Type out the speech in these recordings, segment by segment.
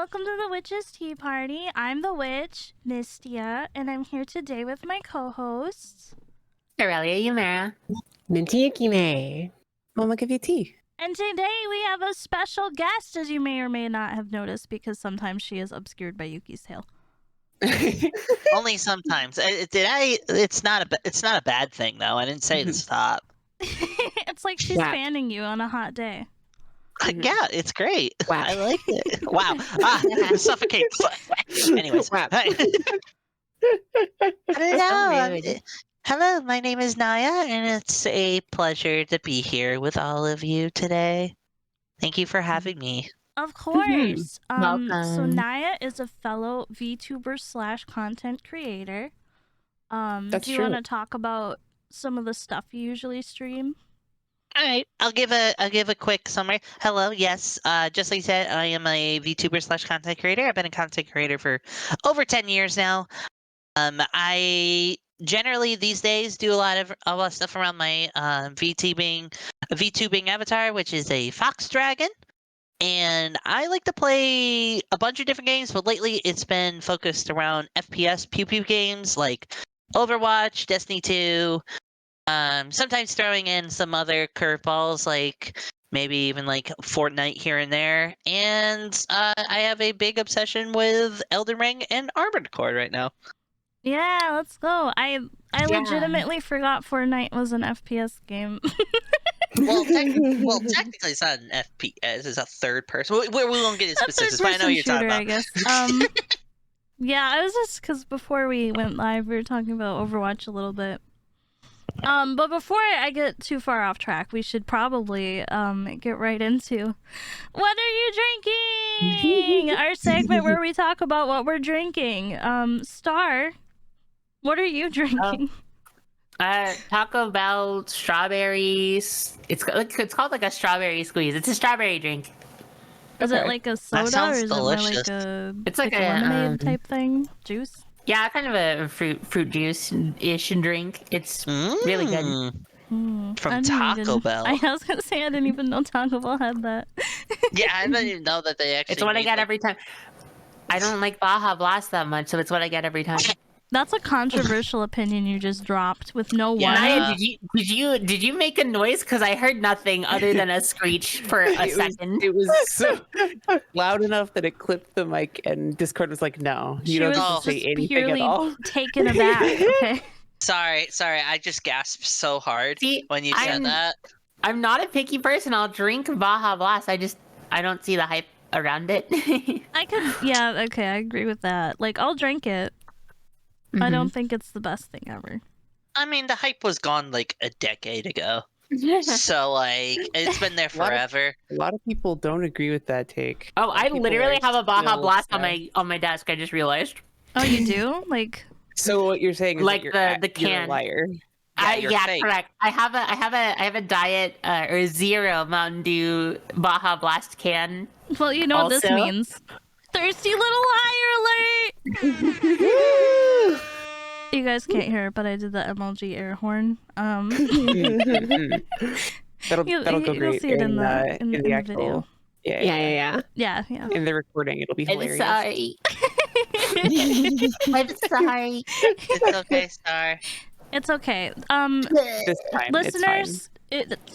welcome to the Witch's Tea Party. I'm the witch, Mistia, and I'm here today with my co-hosts. StareliaYumera. MintyYukime. MomokaVT. And today we have a special guest, as you may or may not have noticed, because sometimes she is obscured by Yuki's tail. Only sometimes. It's not a bad thing though. I didn't say to stop. It's like she's fanning you on a hot day. Yeah, it's great. Wow. I like it. Wow. Suffocate. Anyways. Wow. Hello. Hello, my name is Naya, and it's a pleasure to be here with all of you today. Thank you for having me. Of course. So Welcome. Naya is a fellow VTuber / content creator. That's do you true. want to talk about some of the stuff you usually stream? All right, I'll give a quick summary. Hello, yes, just like you said, I am a VTuber / content creator. I've been a content creator for over 10 years now. I generally these days do a lot of stuff around my VTubing avatar, which is a fox dragon. And I like to play a bunch of different games, but lately it's been focused around FPS pew pew games like Overwatch, Destiny 2. Sometimes throwing in some other curveballs, like maybe even like Fortnite here and there. And I have a big obsession with Elden Ring and Armored Core right now. Yeah, let's go. I legitimately forgot Fortnite was an FPS game. Well, technically it's not an FPS; it's a third person. We won't get into specifics, but I know what you're talking about. I guess. Yeah, I was just because before we went live, we were talking about Overwatch a little bit. But before I get too far off track, we should probably get right into what are you drinking? Our segment where we talk about what we're drinking. Star, what are you drinking? Taco Bell strawberries. It's called like a strawberry squeeze. It's a strawberry drink. Is it like a soda sounds or is delicious. it more like a It's like a, lemonade type thing? Juice? Yeah, kind of a fruit juice-ish drink. It's really good. From I didn't Taco Bell. I was gonna say I didn't even know Taco Bell had that. Yeah, I didn't even know that they actually. It's what I made, get like- every time. I don't like Baja Blast that much, so it's what I get every time. That's a controversial opinion you just dropped with no Yeah. warning. Naya, did you make a noise? Because I heard nothing other than a screech for a second. It was so loud enough that it clipped the mic, and Discord was like, "No, you She don't was get to just say anything purely at all." taken aback. Okay. Sorry, I just gasped so hard See, when you said that. I'm not a picky person. I'll drink Baja Blast. I don't see the hype around it. I could, yeah, okay, I agree with that. Like, I'll drink it. I don't think it's the best thing ever. I mean, the hype was gone like a decade ago. So, like, it's been there forever. A lot of people don't agree with that take. Oh, I People literally are have a Baja still Blast sad. on my desk. I just realized. Oh, you do? Like, So what you're saying is Like that the you're a can. liar. You're fake. Correct. I have a diet or zero Mountain Dew Baja Blast can. well, you know what this Also- means. Thirsty little liar alert! You guys can't hear it, but I did the MLG air horn. That'll You'll go great see it in the actual video. Yeah. Yeah. In the recording, it'll be I'm hilarious. sorry. I'm sorry. It's okay, Star. It's okay. This time, Listeners,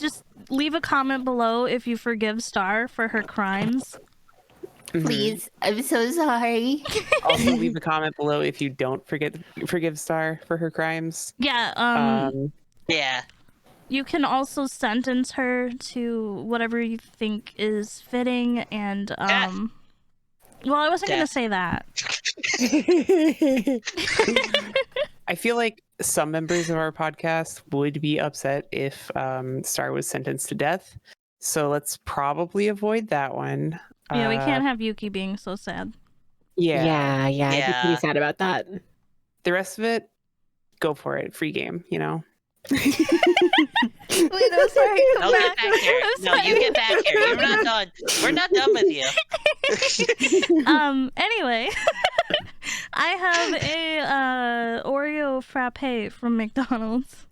just leave a comment below if you forgive Star for her crimes. it's fine. Please, I'm so sorry. Also, leave a comment below if you don't forgive Star for her crimes. Yeah. Yeah. You can also sentence her to whatever you think is fitting, and well, I wasn't gonna Death. say that. I feel like some members of our podcast would be upset if Star was sentenced to death. So let's probably avoid that one. Yeah, we can't have Yuki being so sad. Yeah. I'd be pretty sad about that. The rest of it, go for it. Free game, you know? Wait, I'm sorry. No, get back here. No, you get back here. You're not done. We're not done with you. Anyway, I have a Oreo frappe from McDonald's.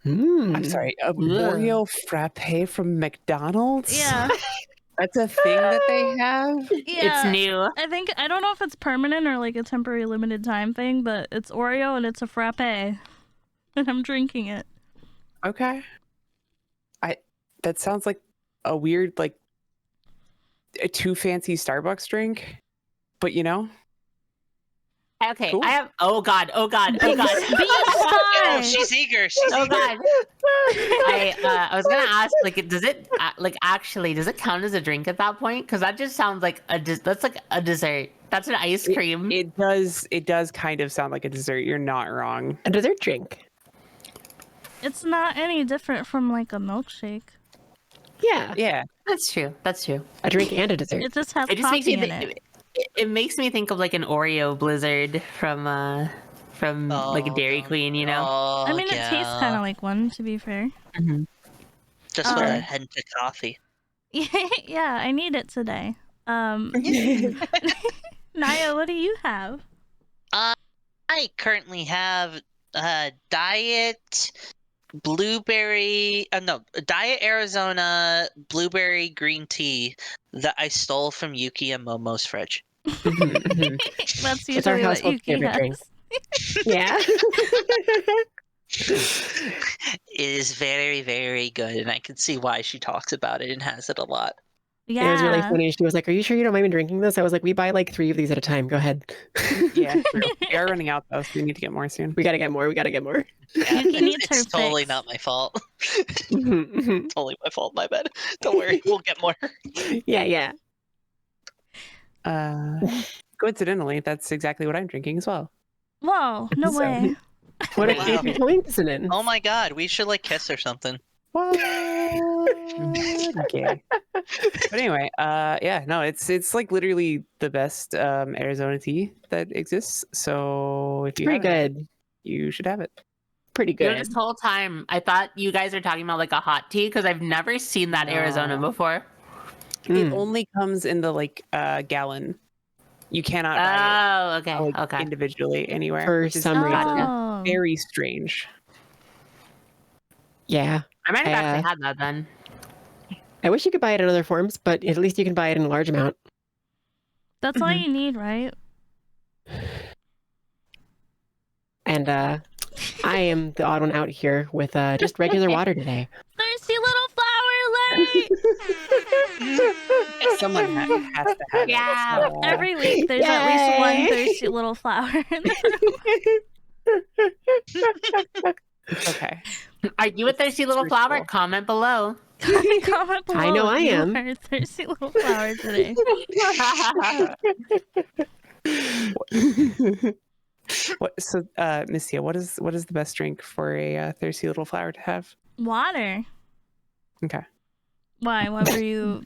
I'm sorry, a Oreo frappe from McDonald's? Yeah. That's a thing that they have. Yeah, It's new. I don't know if it's permanent or like a temporary limited time thing, but it's Oreo and it's a frappe, and I'm drinking it. Okay. That sounds like a weird, like, a too fancy Starbucks drink, but you know. Okay, Cool. I have. Oh god! Oh god! Oh god! Oh, she's eager. She's Oh eager. god! I was gonna ask, like, does it count as a drink at that point? Because that just sounds like that's like a dessert. That's an ice cream. It does kind of sound like a dessert. You're not wrong. A dessert drink. It's not any different from like a milkshake. Yeah. Yeah. That's true. That's true. A drink and a dessert. It just has It just makes coffee me in it. it makes me think of like an Oreo Blizzard from like a Dairy Queen, you know. Oh, I mean, it tastes kind of like one, to be fair. just with a hint of coffee. Yeah, I need it today. Naya, what do you have? I currently have diet diet Arizona blueberry green tea that I stole from Yuki and Momo's fridge. That's It's our usually what household Yuki favorite has. drink. Yeah. It is very, very good, and I can see why she talks about it and has it a lot. Yeah. It was really funny. She was like, "Are you sure you don't mind me drinking this?" I was like, "We buy like 3 of these at a time. Go ahead." Yeah. True. We are running out though, so we need to get more soon. We gotta get more. We gotta get more. Yeah, Yuki needs her it's totally fix. not my fault. Mhm. Totally my fault. My bad. Don't worry, we'll get more. Yeah. Coincidentally, that's exactly what I'm drinking as well. Whoa, no So- way. What a Wow. creepy coincidence. Oh my god, we should like kiss or something. What? Okay. But anyway, yeah, no, it's like literally the best Arizona tea that exists. So if It's you pretty haven't, good. you should have it. Pretty You know, good. this whole time I thought you guys are talking about like a hot tea because I've never seen that Arizona No. before. It Mm. only comes in the like gallon. You cannot buy Oh, okay, it like, okay. individually anywhere. For which is some reason. Oh. very strange. Yeah. I might have I, actually had that then. I wish you could buy it in other forms, but at least you can buy it in a large amount. That's all Mhm. you need, right? And I am the odd one out here with just regular water today. Thirsty little flower lady! Someone has to have it. Yeah. It's not- Every week there's at least one Yay! thirsty little flower in the room. Okay. Are you a thirsty little flower? Ritual. Comment below. Comment below I know if I you am. are a thirsty little flower today. What? So, Mistia, what is the best drink for a thirsty little flower to have? Water. Okay. Why? What were you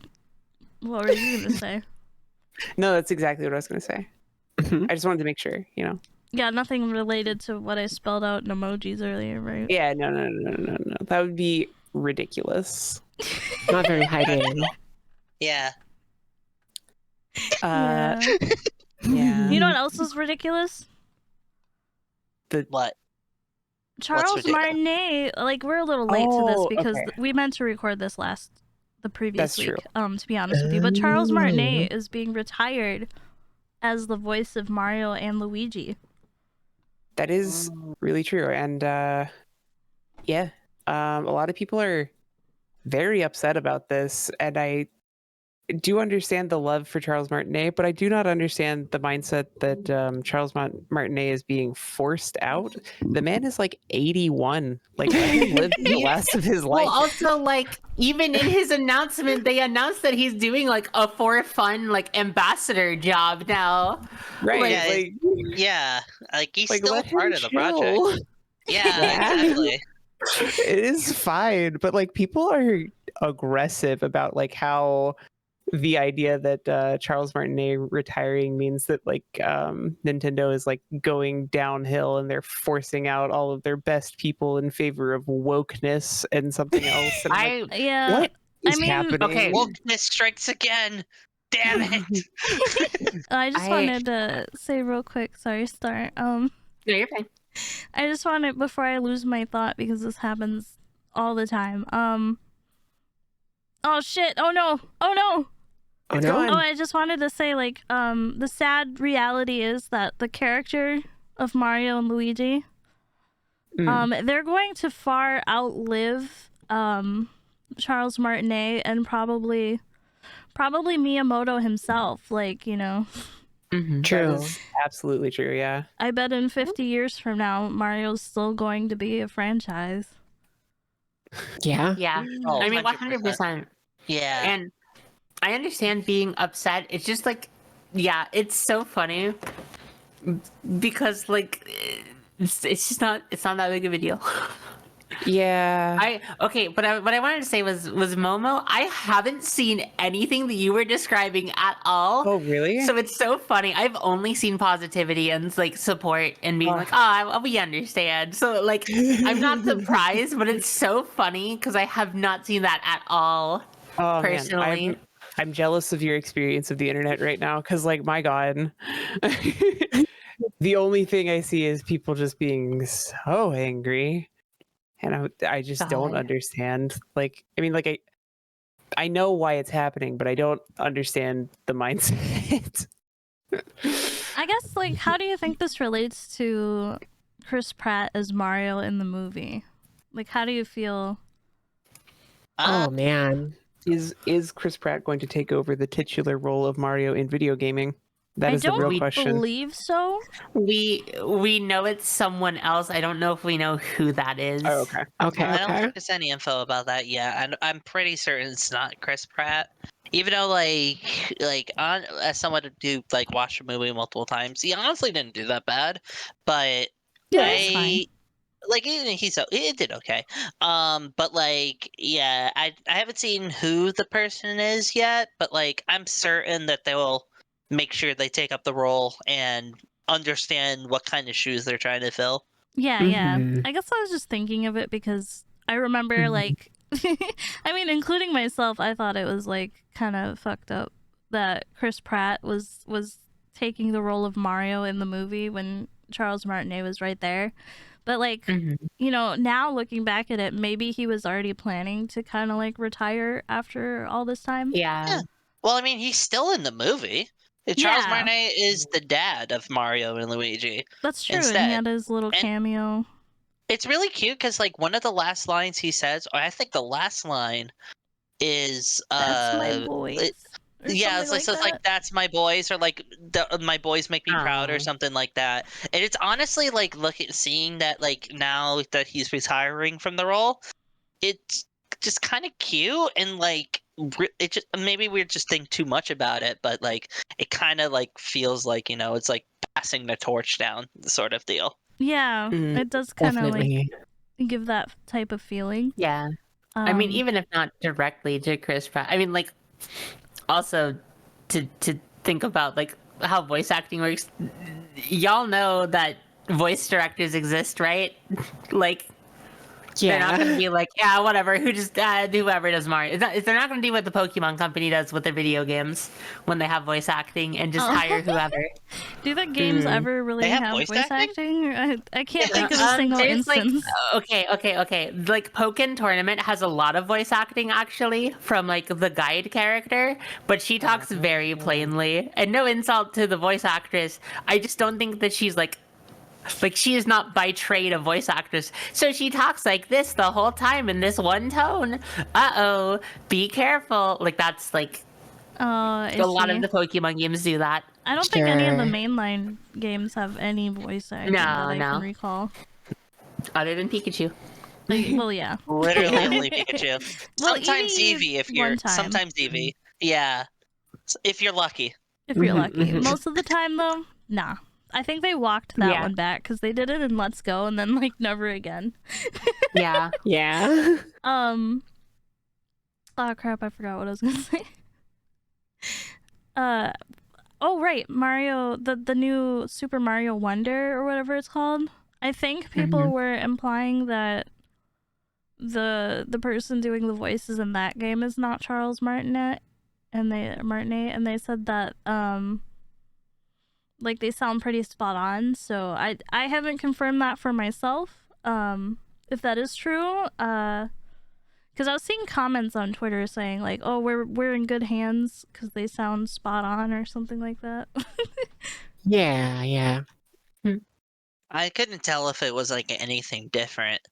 gonna say? No, that's exactly what I was going to say. Mhm. I just wanted to make sure, you know. Yeah, nothing related to what I spelled out in emojis earlier, right? Yeah, no. That would be ridiculous. Not very hydrating. Yeah. Yeah. You know what else is ridiculous? What? Charles ridiculous? Martinet, like we're a little late to this Oh, because okay. we meant to record this the previous That's week. true. To be honest with you, but Charles Martinet is being retired as the voice of Mario and Luigi. That is really true. And yeah, a lot of people are very upset about this. And I do understand the love for Charles Martinet, but I do not understand the mindset that Charles Martinet is being forced out. The man is like 81. Like, let him live the last of his life. Well, also, like, even in his announcement, they announced that he's doing like a for fun like ambassador job now. Right. Yeah, like, Yeah. Like he's like, still let part him of the chill. project. Yeah, exactly. It is fine, but like people are aggressive about like how the idea that Charles Martinet retiring means that like Nintendo is like going downhill and they're forcing out all of their best people in favor of wokeness and something else. And I'm like, Yeah. what is I mean, happening? okay, Wokeness strikes again. Damn it. I just I- wanted to say real quick, sorry, Star. No, you're fine. I just wanted, before I lose my thought, because this happens all the time. Oh shit, oh no, Oh It's no. gone. Oh, I just wanted to say, like, the sad reality is that the character of Mario and Luigi, they're going to far outlive Charles Martinet and probably Miyamoto himself. Like, you know, Mhm. That True. is absolutely true. Yeah. I bet in 50 years from now, Mario's still going to be a franchise. Yeah. Yeah. Oh, I mean, 100%. 100%. Yeah. And I understand being upset. It's just like, yeah, it's so funny because like it's just not that big of a deal. Yeah. But what I wanted to say was Momo. I haven't seen anything that you were describing at all. Oh, really? So it's so funny. I've only seen positivity and like support and being Oh. like, oh, we understand. So like, I'm not surprised, but it's so funny because I have not seen that at all. Oh Personally. man, I'm jealous of your experience of the internet right now because, like, my God, the only thing I see is people just being so angry, and I just don't God. understand. Like, I mean, like I know why it's happening, but I don't understand the mindset. I guess, like, how do you think this relates to Chris Pratt as Mario in the movie? Like, how do you feel? Oh man. Is Chris Pratt going to take over the titular role of Mario in video gaming? That is the real I don't question. believe so. We know it's someone else. I don't know if we know who that is. Oh, okay. Okay. I don't Okay. think there's any info about that yet, and I'm pretty certain it's not Chris Pratt. Even though, like on as someone who like watched the movie multiple times, he honestly didn't do that bad. But Yeah, it's fine. like it did okay. But like yeah, I haven't seen who the person is yet, but like I'm certain that they will make sure they take up the role and understand what kind of shoes they're trying to fill. Yeah, yeah. Mhm. I guess I was just thinking of it because I remember, like, I mean, including myself, I thought it was like kind of fucked up that Chris Pratt was taking the role of Mario in the movie when Charles Martinet was right there. But like, you know, now looking back at it, maybe he was already planning to kind of like retire after all this time. Yeah. Well, I mean, he's still in the movie. Charles Yeah. Martinet is the dad of Mario and Luigi. That's true. And he Instead. had his little And- cameo. It's really cute because, like, one of the last lines he says, or I think the last line is, That's my boys. Or yeah, something it's like that's my boys, or like my boys make me proud, or Aw. something like that. And it's honestly like seeing that like now that he's retiring from the role, it's just kind of cute and like it just maybe we're just thinking too much about it, but like it kind of like feels like it's like passing the torch down sort of deal. Yeah, Mm, it does kind of like Definitely. give that type of feeling. Yeah. I mean, Um, even if not directly to Chris Pratt, I mean, like, also to think about like how voice acting works. Y'all know that voice directors exist, right? Like, they're not Yeah. going to be like, yeah, whatever. Whoever does Mario. They're not going to do what the Pokemon Company does with their video games when they have voice acting and just Oh. hire whoever. do the games ever really They have have voice voice acting? acting? I can't think of a single There's instance. like, okay. Like Pokken Tournament has a lot of voice acting actually from like the guide character, but she talks very plainly. And no insult to the voice actress, I just don't think that she's like she is not by trade a voice actress. So she talks like this the whole time in this one tone. Uh-oh, be careful. Like that's like I a lot of see. the Pokemon games do that. I don't think any of the Sure. mainline games have any voice acting that I No. can recall. Other than Pikachu. Like, well, yeah. Literally only Pikachu. Well, Sometimes Eevee Eevee if one you're time. sometimes Eevee. Yeah. If you're lucky. If you're Mhm, lucky. mhm. Most of the time, though, nah. I think they walked that Yeah. one back because they did it in Let's Go and then like never again. Yeah. Yeah. Oh crap! I forgot what I was gonna say. Oh right, Mario, the new Super Mario Wonder or whatever it's called. I think people were implying that the person doing the voices in that game is not Charles Martinet, and they said that like they sound pretty spot on. So I haven't confirmed that for myself. If that is true, because Because I was seeing comments on Twitter saying like, "Oh, we're in good hands because they sound spot on" or something like that. Yeah. I couldn't tell if it was like anything different.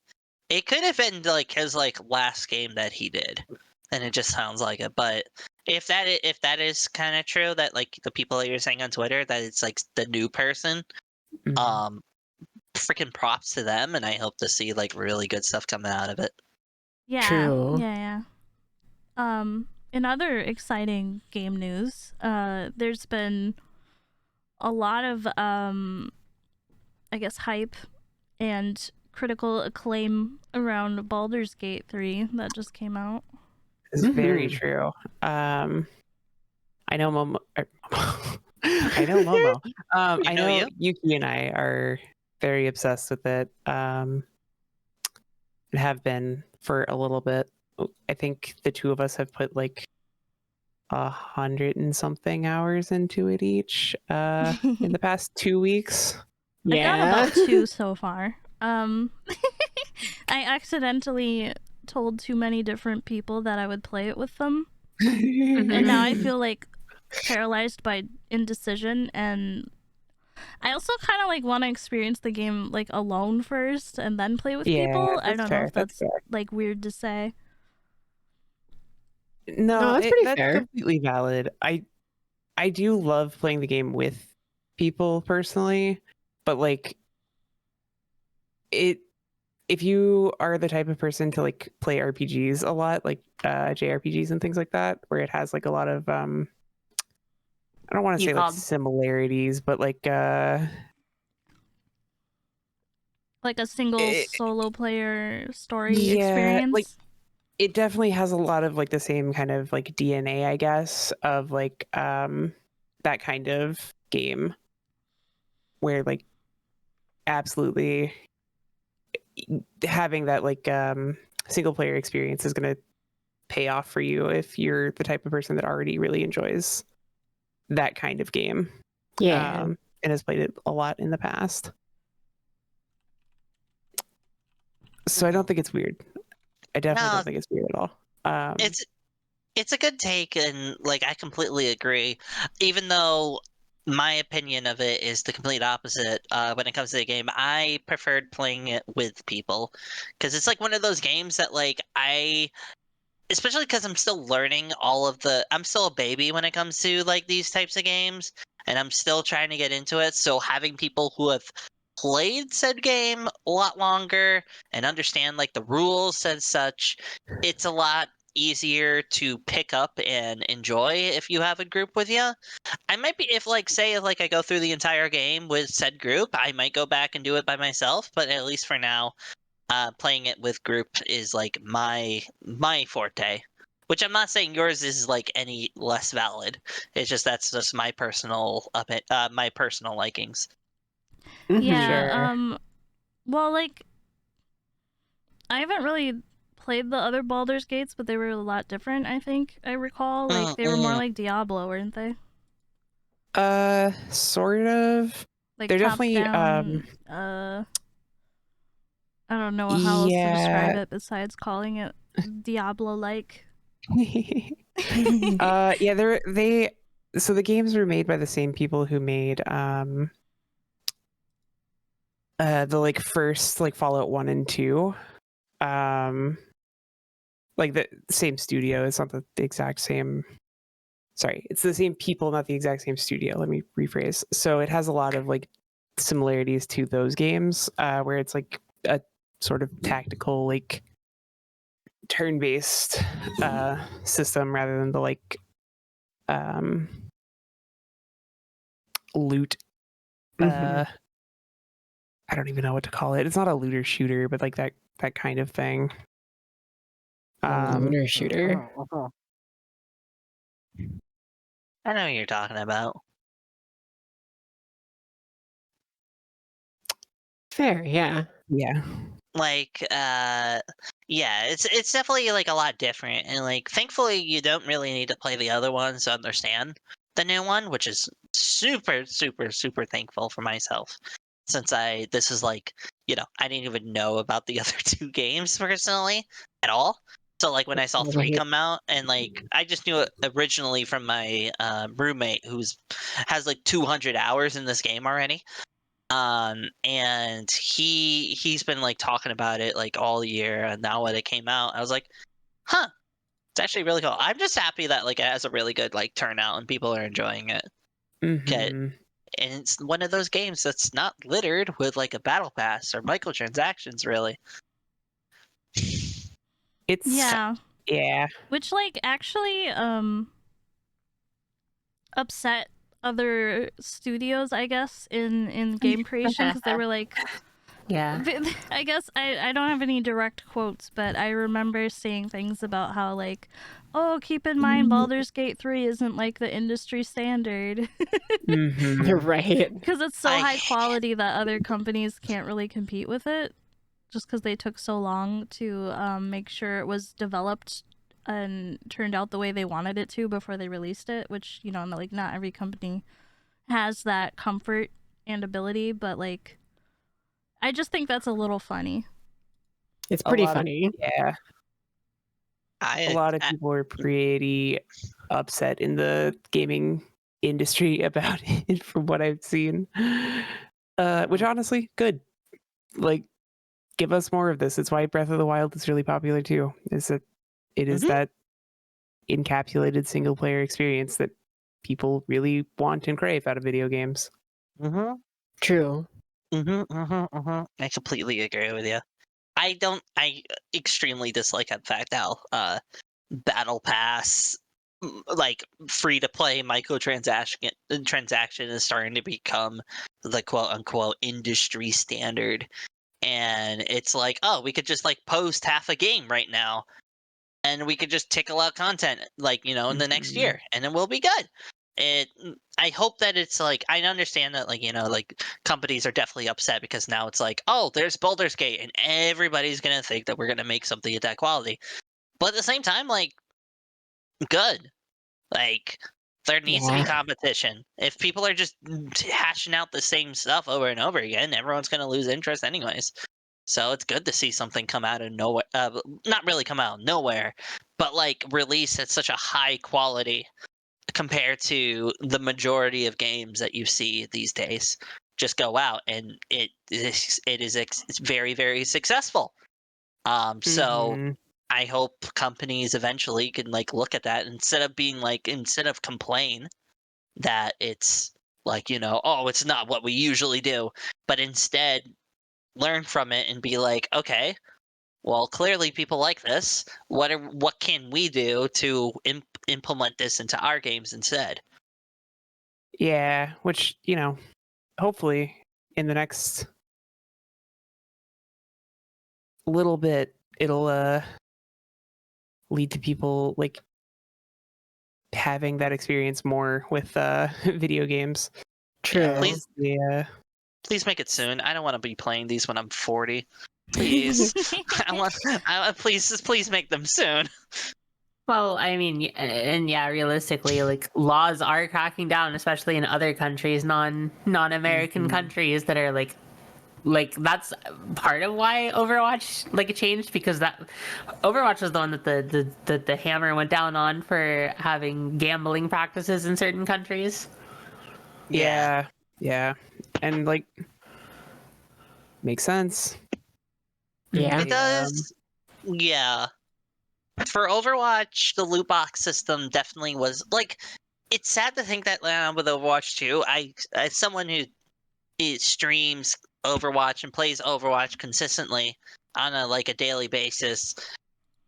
It could have been like his like last game that he did, and it just sounds like it. But if that is kind of true, that like the people that you're saying on Twitter that it's like the new person, Mhm. freaking props to them, and I hope to see like really good stuff coming out of it. Yeah. True. Yeah. In other exciting game news, there's been a lot of I guess hype and critical acclaim around Baldur's Gate 3 that just came out. It's very Mhm. true. I know Momo. I know Momo. I know know you? Yuki and I are very obsessed with it. And have been for a little bit. I think the two of us have put like 100 and something hours into it each in the past 2 weeks. I've done Yeah. about 2 so far. I accidentally told too many different people that I would play it with them, and now I feel like paralyzed by indecision, and I also kind of like want to experience the game like alone first and then play with Yeah, people. I that's don't know fair. if That's that's fair. like weird to say. No, that's pretty that's fair. completely valid. I do love playing the game with people personally, but like it if you are the type of person to like play RPGs a lot, like JRPGs and things like that, where it has like a lot of I don't want to You say like called similarities, but like Like a single it, solo player story yeah, like experience. it definitely has a lot of like the same kind of like DNA, I guess, of like that kind of game where like absolutely having that like single player experience is going to pay off for you if you're the type of person that already really enjoys that kind of game Yeah. and has played it a lot in the past. So I don't think it's weird. I definitely No, don't think it's weird at all. it's a good take, and like I completely agree. Even though my opinion of it is the complete opposite when it comes to the game, I preferred playing it with people because it's like one of those games that like especially because I'm still learning I'm still a baby when it comes to like these types of games, and I'm still trying to get into it. So having people who have played said game a lot longer and understand like the rules and such, it's a lot easier to pick up and enjoy if you have a group with you. I might be if like say if like I go through the entire game with said group, I might go back and do it by myself, but at least for now, playing it with group is like my forte. Which I'm not saying yours is like any less valid. It's just that's just my personal my personal likings. Yeah. Sure. Well, like I haven't really played the other Baldur's Gates, but they were a lot different. I think I recall like they were more Mm-mm. like Diablo, weren't they? Sort of. Like They're top definitely down. I don't know how else to describe yeah. it besides calling it Diablo-like. Yeah, they so the games were made by the same people who made the like first like Fallout 1 and 2. Like the same studio. It's not the exact same. Sorry, it's the same people, not the exact same studio. Let me rephrase. So it has a lot of like similarities to those games, where it's like a sort of tactical, like turn-based system rather than the like loot. Mhm. I don't even know what to call it. It's not a looter shooter, but like that kind of thing. Lunar shooter. I know what you're talking about. Fair, yeah. Yeah. Like yeah, it's definitely like a lot different, and like thankfully you don't really need to play the other ones to understand the new one, which is super super super thankful for myself, since this is like, I didn't even know about the other two games personally at all. So like when I saw 3 Right. come out, and like I just knew it originally from my roommate who's has like 200 hours in this game already. And he's been like talking about it like all year, and now when it came out, I was like, huh, it's actually really cool. I'm just happy that like it has a really good like turnout and people are enjoying it. Okay. Mhm. And it's one of those games that's not littered with like a battle pass or microtransactions really. It's Yeah. yeah. Which like actually upset other studios, I guess, in game creation, because they were like, Yeah. I guess I don't have any direct quotes, but I remember seeing things about how like, oh, keep in mind Baldur's Gate 3 isn't like the industry standard Mhm. Right. because it's so I- high quality that other companies can't really compete with it, just because they took so long to make sure it was developed and turned out the way they wanted it to before they released it, which, you know, like not every company has that comfort and ability, but like I just think that's a little funny. It's A pretty lot of- funny. Yeah. A lot of people are pretty upset in the gaming industry about it from what I've seen. Which honestly, good. Like, give us more of this. It's why Breath of the Wild is really popular too. Is that it is Mhm. that encapsulated single player experience that people really want and crave out of video games. Mm-hmm. True. I completely agree with you. I extremely dislike the fact how Battle Pass, like free to play transaction is starting to become the quote unquote industry standard. And it's like, oh, we could just like post half a game right now, and we could just tickle out content like, you know, in the next Mhm. year, and then we'll be good. I hope that it's like, I understand that like, you know, like companies are definitely upset because now it's like, oh, there's Baldur's Gate and everybody's gonna think that we're gonna make something at that quality. But at the same time, like, good. Like, there needs to be Yeah. competition. If people are just hashing out the same stuff over and over again, everyone's gonna lose interest anyways. So it's good to see something come out of nowhere. Not really come out of nowhere, but like release at such a high quality compared to the majority of games that you see these days. Just go out and it's very, very successful. So Mhm. I hope companies eventually can like look at that instead of complain that it's like, you know, oh, it's not what we usually do, but instead learn from it and be like, okay, well, clearly people like this. What can we do to implement this into our games instead? Yeah, which, you know, hopefully in the next little bit it'll lead to people like having that experience more with video games. True. Please, Yeah. please make it soon. I don't want to be playing these when I'm 40. Please, please make them soon. Well, I mean, and yeah, realistically, like laws are cracking down, especially in other countries, non-American Mhm. countries that are like that's part of why Overwatch like changed, because that Overwatch was the one that the hammer went down on for having gambling practices in certain countries. Yeah. Yeah. And like makes sense. Yeah. It does. Yeah. For Overwatch, the loot box system definitely was like. It's sad to think that with Overwatch 2, as someone who streams Overwatch and plays Overwatch consistently on a daily basis,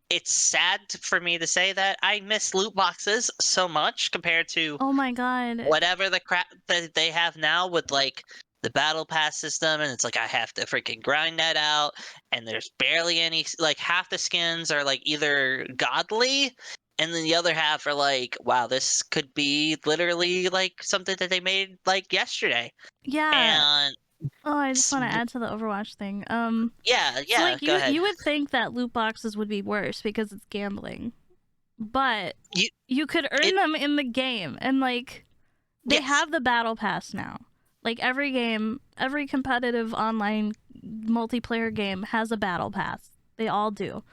it's sad for me to say that I miss loot boxes so much compared to Oh my god. whatever the crap that they have now with like the battle pass system, and it's like I have to freaking grind that out, and there's barely any, like half the skins are like either godly, and then the other half are like, wow, this could be literally like something that they made like yesterday. Yeah. And Oh, I just want to add to the Overwatch thing. yeah, So like go ahead. you would think that loot boxes would be worse because it's gambling, but you could earn them in the game, and like they Yes. have the battle pass now. Like every game, every competitive online multiplayer game has a battle pass. They all do.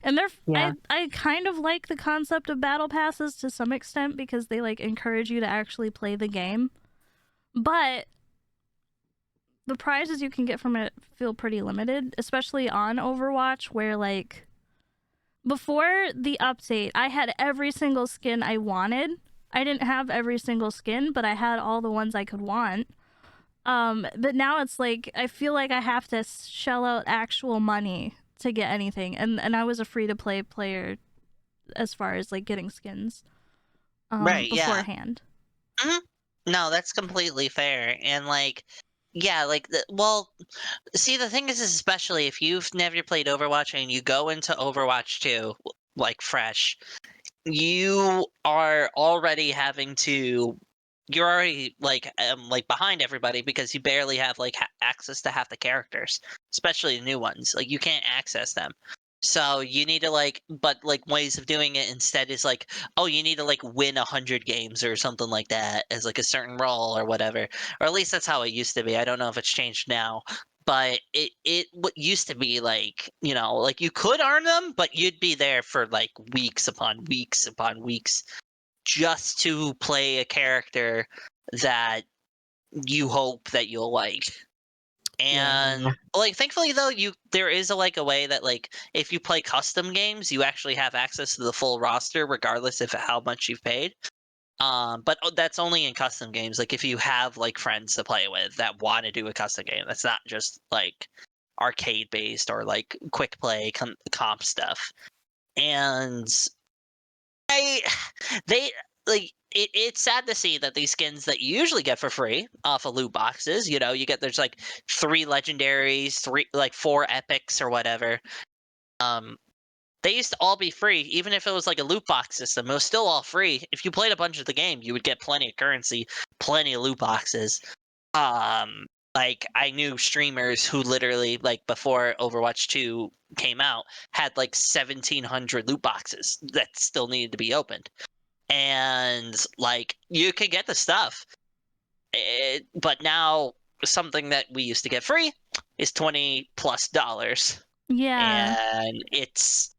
And Yeah. I kind of like the concept of battle passes to some extent because they like encourage you to actually play the game. But the prizes you can get from it feel pretty limited, especially on Overwatch, where like before the update, I had every single skin I wanted. I didn't have every single skin, but I had all the ones I could want. But now it's like I feel like I have to shell out actual money to get anything, and I was a free to play player as far as like getting skins Right, yeah. beforehand. No, that's completely fair. And like, yeah, like, well, see, the thing is, especially if you've never played Overwatch and you go into Overwatch 2, like fresh, you are already having to. You're already like behind everybody because you barely have like access to half the characters, especially the new ones. Like you can't access them. So you need to like, but like ways of doing it instead is like, oh, you need to like win 100 games or something like that as like a certain role or whatever. Or at least that's how it used to be. I don't know if it's changed now, but it what used to be like, you know, like you could earn them, but you'd be there for like weeks upon weeks upon weeks just to play a character that you hope that you'll like. And Yeah. like thankfully though, there is a way that like if you play custom games, you actually have access to the full roster regardless of how much you've paid. But that's only in custom games. Like if you have like friends to play with that want to do a custom game, that's not just like arcade based or like quick play comp stuff. And they like it's sad to see that these skins that you usually get for free off of loot boxes, you know, there's like 3 legendaries, 4 epics or whatever. They used to all be free, even if it was like a loot box system. It was still all free. If you played a bunch of the game, you would get plenty of currency, plenty of loot boxes. Like I knew streamers who literally like before Overwatch 2 came out had like 1,700 loot boxes that still needed to be opened. And like you could get the stuff, but now something that we used to get free is $20+, Yeah. and it's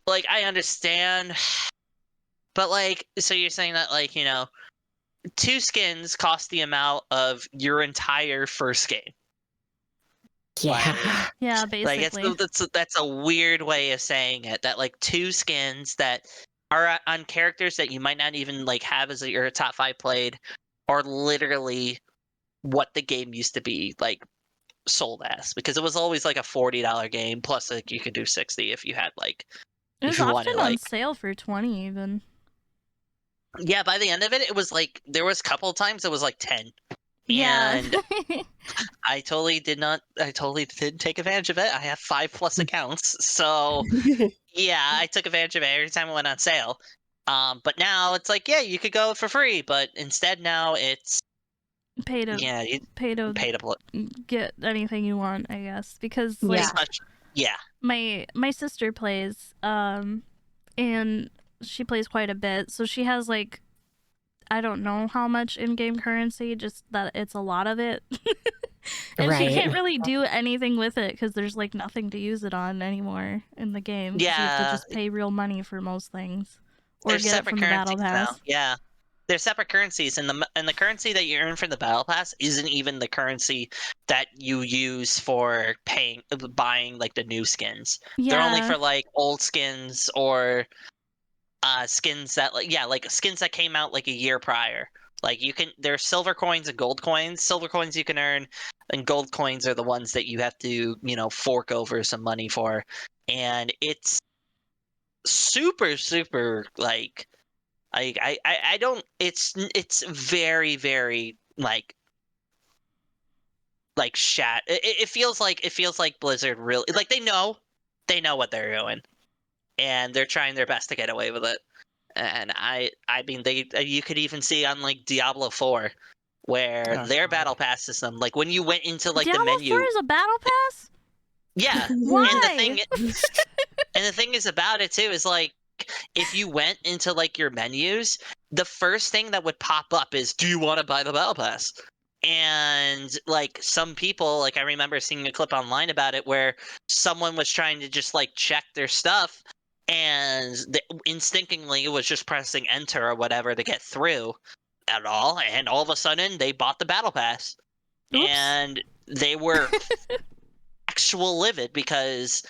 like I understand, but like so you're saying that like, you know, 2 skins cost the amount of your entire first game. Yeah. Yeah, Like basically. that's a weird way of saying it. That like 2 skins that are on characters that you might not even like have as your top 5 played are literally what the game used to be like sold as, because it was always like a $40 game plus like you could do 60 if you had like It was if you often wanted on like sale for 20 even. yeah, by the end of it it was like there was a couple of times it was like 10. Yeah. And I totally didn't take advantage of it. I have 5+ accounts, so yeah, I took advantage of it every time it went on sale. But now it's like, yeah, you could go for free, but instead now it's pay to you pay to pay to play. get anything you want, I guess, because Yeah. like Yeah, my sister plays and she plays quite a bit, so she has like I don't know how much in-game currency, just that it's a lot of it. And she can't Right. really do anything with it because there's like nothing to use it on anymore in the game. 'Cause you have to yeah. just pay real money for most things, or There's get it separate from the battle currencies now. pass. Yeah, there's separate currencies, and the currency that you earn from the battle pass isn't even the currency that you use for buying like the new skins. They're only Yeah, for like old skins or skins that like skins that came out like a year prior. Like there's silver coins and gold coins. Silver coins you can earn, and gold coins are the ones that you have to, you know, fork over some money for. And it's super like I don't it's very like it feels like Blizzard really like they know what they're doing, and they're trying their best to get away with it. And I mean you could even see on like Diablo 4 where their battle pass system, like when you went into like the Diablo 4 menu. is a battle pass. Yeah. Why? And the thing is about it too is like if you went into like your menus, the first thing that would pop up is, do you want to buy the battle pass? And like some people, like I remember seeing a clip online about it where someone was trying to just like check their stuff and instinctively was just pressing enter or whatever to get through at all, and all of a sudden they bought the battle pass. Oops. And they were actual livid because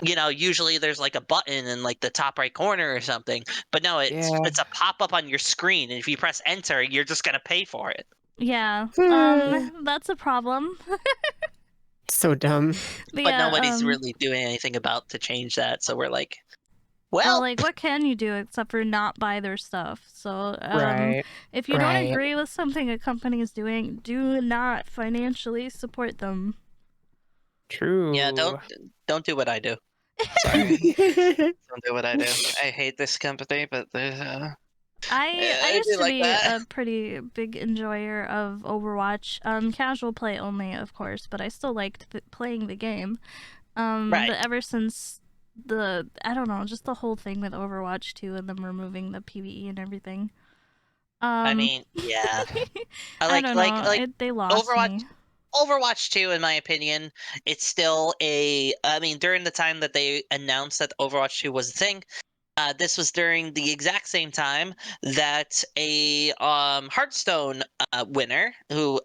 usually there's like a button in like the top right corner or something, but no, it's a pop-up on your screen, and if you press enter you're just gonna pay for it. Yeah. That's a problem. So dumb. But nobody's really doing anything about to change that, so we're like, well, like, what can you do except for not buy their stuff? So, Right. if you don't Right. agree with something a company is doing, do not financially support them. True. yeah, don't do what I do. Sorry. Don't do what I do. I hate this company, but there's I I used do to like be that. a pretty big enjoyer of Overwatch. Casual play only, of course, but I still liked playing the game. Right. But ever since I don't know, just the whole thing with Overwatch 2 and them removing the PvE and everything. I mean, yeah. I don't know. They lost Overwatch. me. Overwatch 2, in my opinion, it's still during the time that they announced that Overwatch 2 was a thing, this was during the exact same time that a Hearthstone winner, who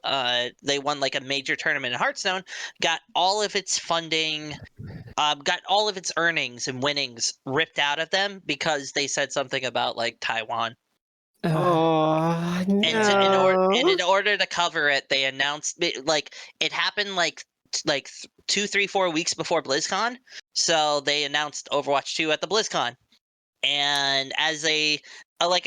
they won like a major tournament in Hearthstone, got all of its funding, got all of its earnings and winnings ripped out of them because they said something about like Taiwan. Oh no. And in order to cover it, they announced it happened like 2, 3, 4 weeks before BlizzCon. So they announced Overwatch 2 at the BlizzCon. And as a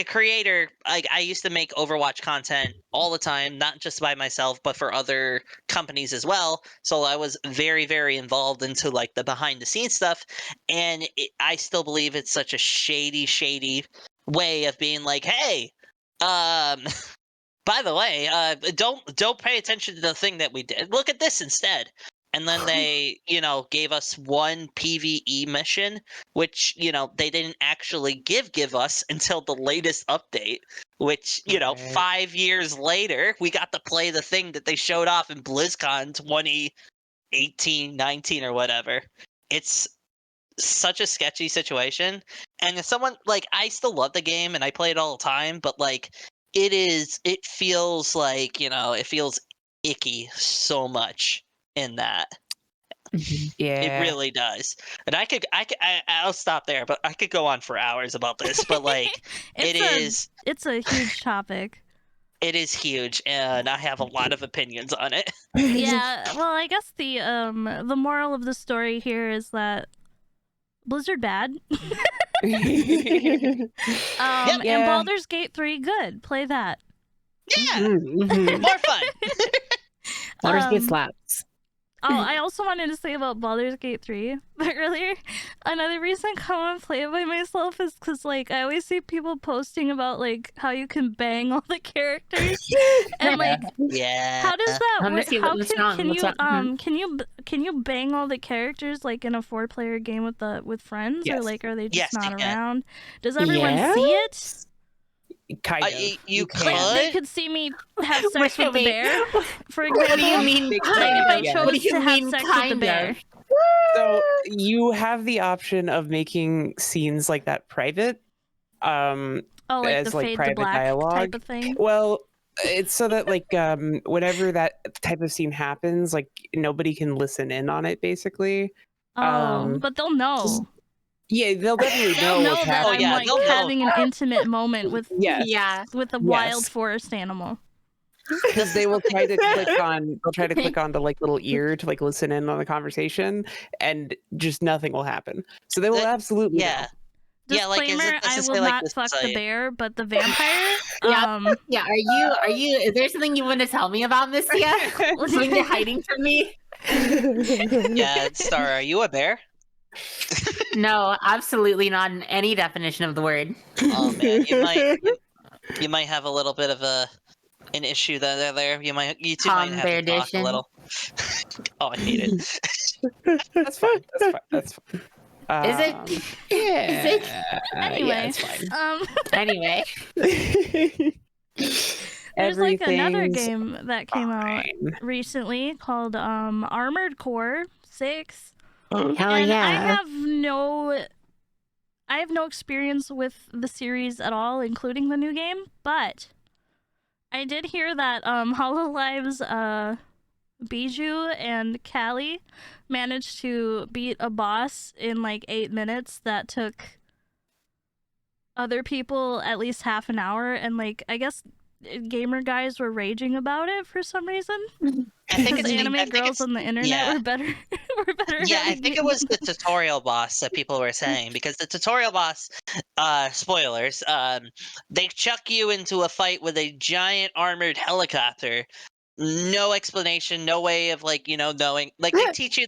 creator, I used to make Overwatch content all the time, not just by myself, but for other companies as well. So I was very, very involved into like the behind the scenes stuff. And I still believe it's such a shady way of being like, hey, by the way, don't pay attention to the thing that we did. Look at this instead. And then they, gave us one PvE mission, which, they didn't actually give us until the latest update, which, Right. 5 years later, we got to play the thing that they showed off in BlizzCon 2018, 19 or whatever. It's such a sketchy situation. And as someone, I still love the game and I play it all the time, but, it feels like, it feels icky so much in that. Yeah. It really does. And I'll stop there, but I could go on for hours about this, but it's a huge topic. It is huge, and I have a lot of opinions on it. Yeah, well, I guess the moral of the story here is that Blizzard bad. And Baldur's Gate 3 good. Play that. Yeah, Mhm. more fun. Baldur's Gate slaps. Oh, I also wanted to say about Baldur's Gate 3 earlier. Another reason I kind of want to play it by myself is because, I always see people posting about, how you can bang all the characters. And, Yeah. how does that Let me work? see How what's wrong. can What's you, up? Mhm. can you bang all the characters, in a 4-player game with friends? Yes. Or, are they just Yes, not you can. around? Does everyone see it? Kind of. You Like, they could. could see me have sex Wait, with the wait. bear, for example. What do you mean? Like, Kind if of? I yeah. chose What do you to have mean? sex with the Kind bear. of. So you have the option of making scenes like that private, Oh, like as the fade to private black dialogue. type of thing. Well, it's so that whenever that type of scene happens, nobody can listen in on it, basically. Oh, but they'll know. Yeah, they'll definitely They'll know know what's that happening. I'm they'll know. having an intimate moment with Yes. Yeah. with a wild Yes. forest animal. Because they will try to click on the little ear to listen in on the conversation, and just nothing will happen. So they will absolutely Yeah. know. Yeah, like, is Disclaimer: it I will necessarily like not this fuck the site? bear, but the vampire. Yeah. Yeah. Are you? Is there something you want to tell me about this yet? Something you're hiding from me? Yeah, Star, are you a bear? No, absolutely not in any definition of the word. Oh man, you might have a little bit of an issue there. You two might Tom have to talk a Bear-dition. little. Oh, I hate it. That's fine. That's fine. Is it? Yeah. Is it? Yeah, Anyway, it's fine. Anyway. There's like another Everything's game that came out fine. recently called Armored Core 6. Hell And yeah. I have no experience with the series at all, including the new game, but I did hear that Hololive's Bijou and Callie managed to beat a boss in like 8 minutes that took other people at least half an hour, and like I guess gamer guys were raging about it for some reason. I think Because it's anime girls on the internet were better. were better. Yeah, at I think it beating was them. the tutorial boss that people were saying, because the tutorial boss, spoilers, they chuck you into a fight with a giant armored helicopter. No explanation, no way of like, knowing. Like they teach you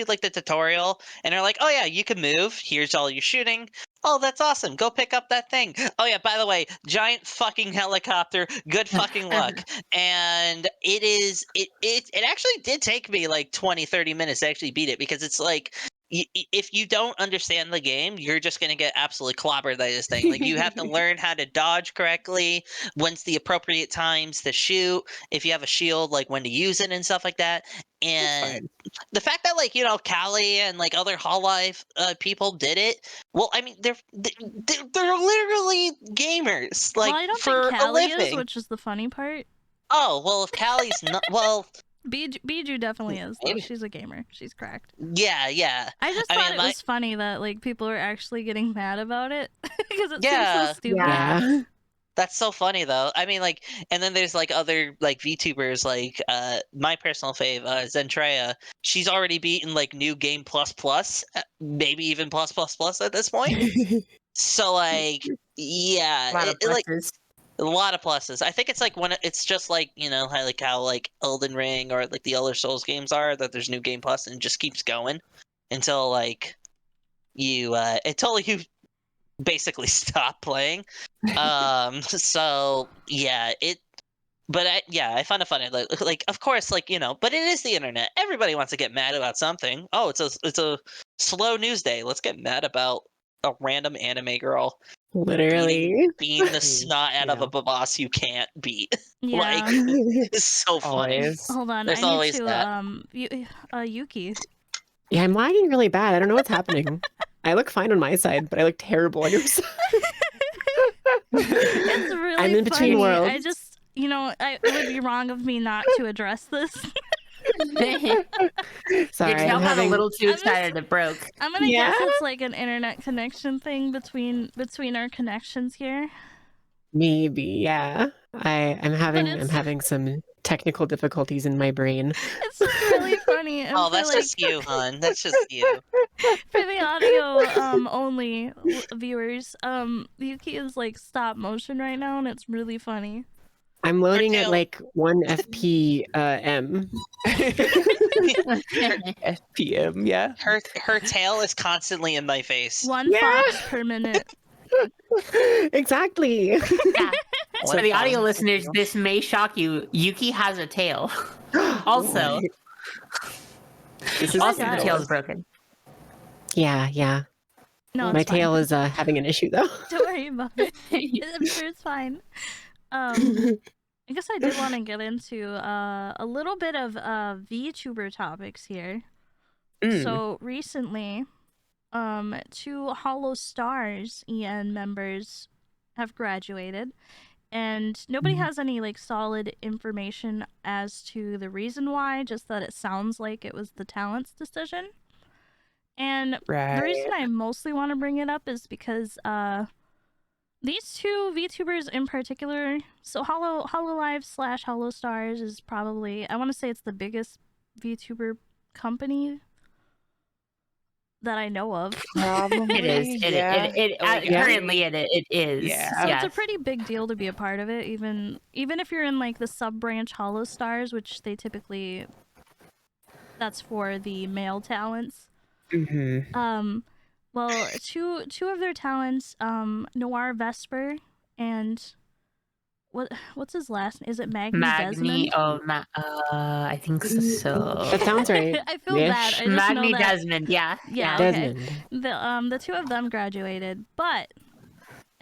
like the tutorial, and they're like, "Oh yeah, you can move. Here's all your shooting. Oh, that's awesome. Go pick up that thing. Oh yeah, by the way, giant fucking helicopter. Good fucking luck." And it actually did take me like 20-30 minutes to actually beat it, because it's like, if you don't understand the game, you're just going to get absolutely clobbered by this thing. Like, you have to learn how to dodge correctly, when's the appropriate times to shoot, if you have a shield, like when to use it and stuff like that. And the fact that, like, Callie and like other Hololive people did it, well, I mean, they're literally gamers, like, Well, I don't for think a Callie living. is, which is the funny part. Oh, well, if Callie's not, well, Bijou definitely is, though. She's a gamer. She's cracked. yeah. I just thought it was funny that like people are actually getting mad about it because it seems so stupid. Yeah. That's so funny though. I mean, like, and then there's like other like VTubers, like my personal fave, Zentreya. She's already beaten like New Game Plus Plus, maybe even Plus Plus Plus at this point. So like, yeah, A lot of like pluses. a lot of pluses. I think it's like when it's just like, how like Elden Ring or like the other Souls games are, that there's New Game Plus and it just keeps going until like until you basically stop playing. So yeah, I find it funny. Like of course, like, but it is the internet. Everybody wants to get mad about something. Oh, it's a slow news day. Let's get mad about a random anime girl Literally. beating the snot out of a boss you can't beat. Yeah. Like, it's so funny. Always. Hold on, There's I need always to that. Yuki. Yeah, I'm lagging really bad. I don't know what's happening. I look fine on my side, but I look terrible on your side. It's really I'm in between funny. worlds. I just, it would be wrong of me not to address this. Sorry, Your tail I'm got a having... little too excited it broke. I'm gonna guess it's like an internet connection thing between our connections here. Maybe, yeah. I'm having some technical difficulties in my brain. It's just really funny. And Oh, for, that's like, just you, hon. That's just you. for the audio only viewers, Yuki is like stop motion right now, and it's really funny. I'm loading at like 1 FPM. FPM, yeah. Her tail is constantly in my face. 1 fox per minute. Exactly. Yeah. For the audio listeners, this may shock you. Yuki has a tail. Also, This is also the tail is broken. Yeah. No, My it's fine. tail is having an issue though. Don't worry about it. I'm sure it's fine. I guess I did want to get into a little bit of VTuber topics here. So recently, 2 Holostars EN members have graduated, and nobody has any like solid information as to the reason why, just that it sounds like it was the talent's decision. And the reason I mostly want to bring it up is because these 2 VTubers in particular, so Hololive / Holostars is probably, I want to say it's the biggest VTuber company that I know of. Probably. It is. Currently, it is. Yeah. So Yes. it's a pretty big deal to be a part of it, even if you're in like the sub-branch Holostars, which they typically, that's for the male talents. Well, two of their talents, Noir Vesper and what's his last name? Is it Magni Desmond? I think so. That sounds right. I feel bad. I just know Magni that. Desmond, yeah. Yeah, okay. Desmond. The 2 of them graduated, but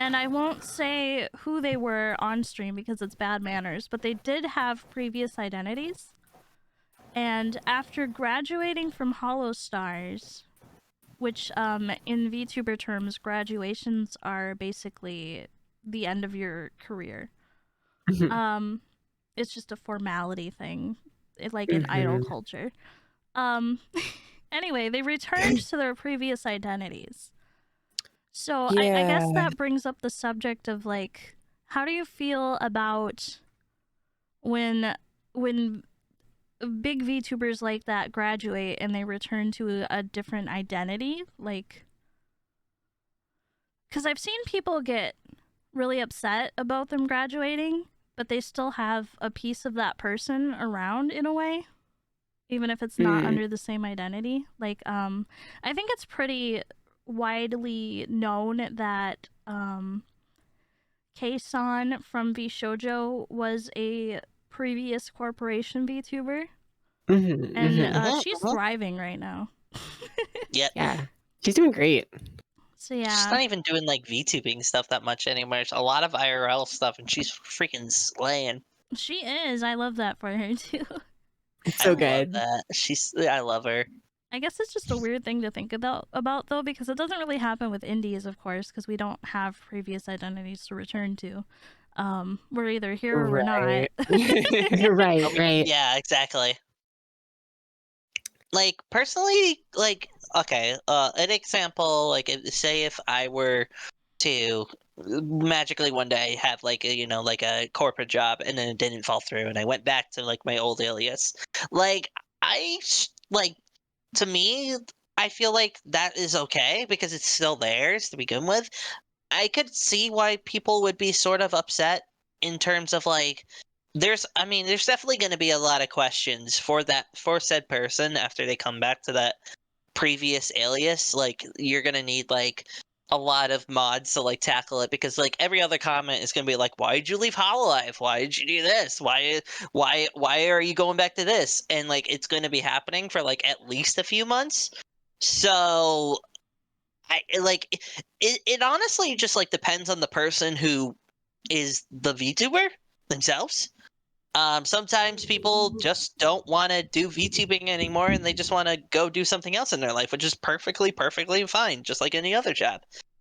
And I won't say who they were on stream because it's bad manners, but they did have previous identities. And after graduating from Holostars, which in VTuber terms, graduations are basically the end of your career. It's just a formality thing, like in idol culture. Anyway, they returned to their previous identities. So I guess that brings up the subject of like, how do you feel about when big VTubers like that graduate and they return to a different identity? Like, because I've seen people get really upset about them graduating, but they still have a piece of that person around in a way, even if it's not under the same identity. Like, I think it's pretty widely known that K-san from VShojo was a previous corporation VTuber, and she's thriving right now. Yeah, she's doing great. So yeah, She's not even doing like VTubing stuff that much anymore. It's a lot of IRL stuff, and she's freaking slaying. she is. I love that for her too. It's so I good. love that. I love her. I guess it's just a weird thing to think about though, because it doesn't really happen with indies, of course, because we don't have previous identities to return to. We're either here or we're not. right. Yeah, exactly. Like personally, like okay, an example, like say if I were to magically one day have like a, like a corporate job and then it didn't fall through and I went back to like my old alias, like to me, I feel like that is okay because it's still theirs to begin with. I could see why people would be sort of upset in terms of like there's definitely going to be a lot of questions for said person after they come back to that previous alias. Like you're going to need like a lot of mods to like tackle it because like every other comment is going to be like, why did you leave Hololive? Why did you do this? Why are you going back to this? And like it's going to be happening for like at least a few months. So it honestly just like depends on the person who is the VTuber themselves. Sometimes people just don't want to do VTubing anymore and they just want to go do something else in their life, which is perfectly fine, just like any other job.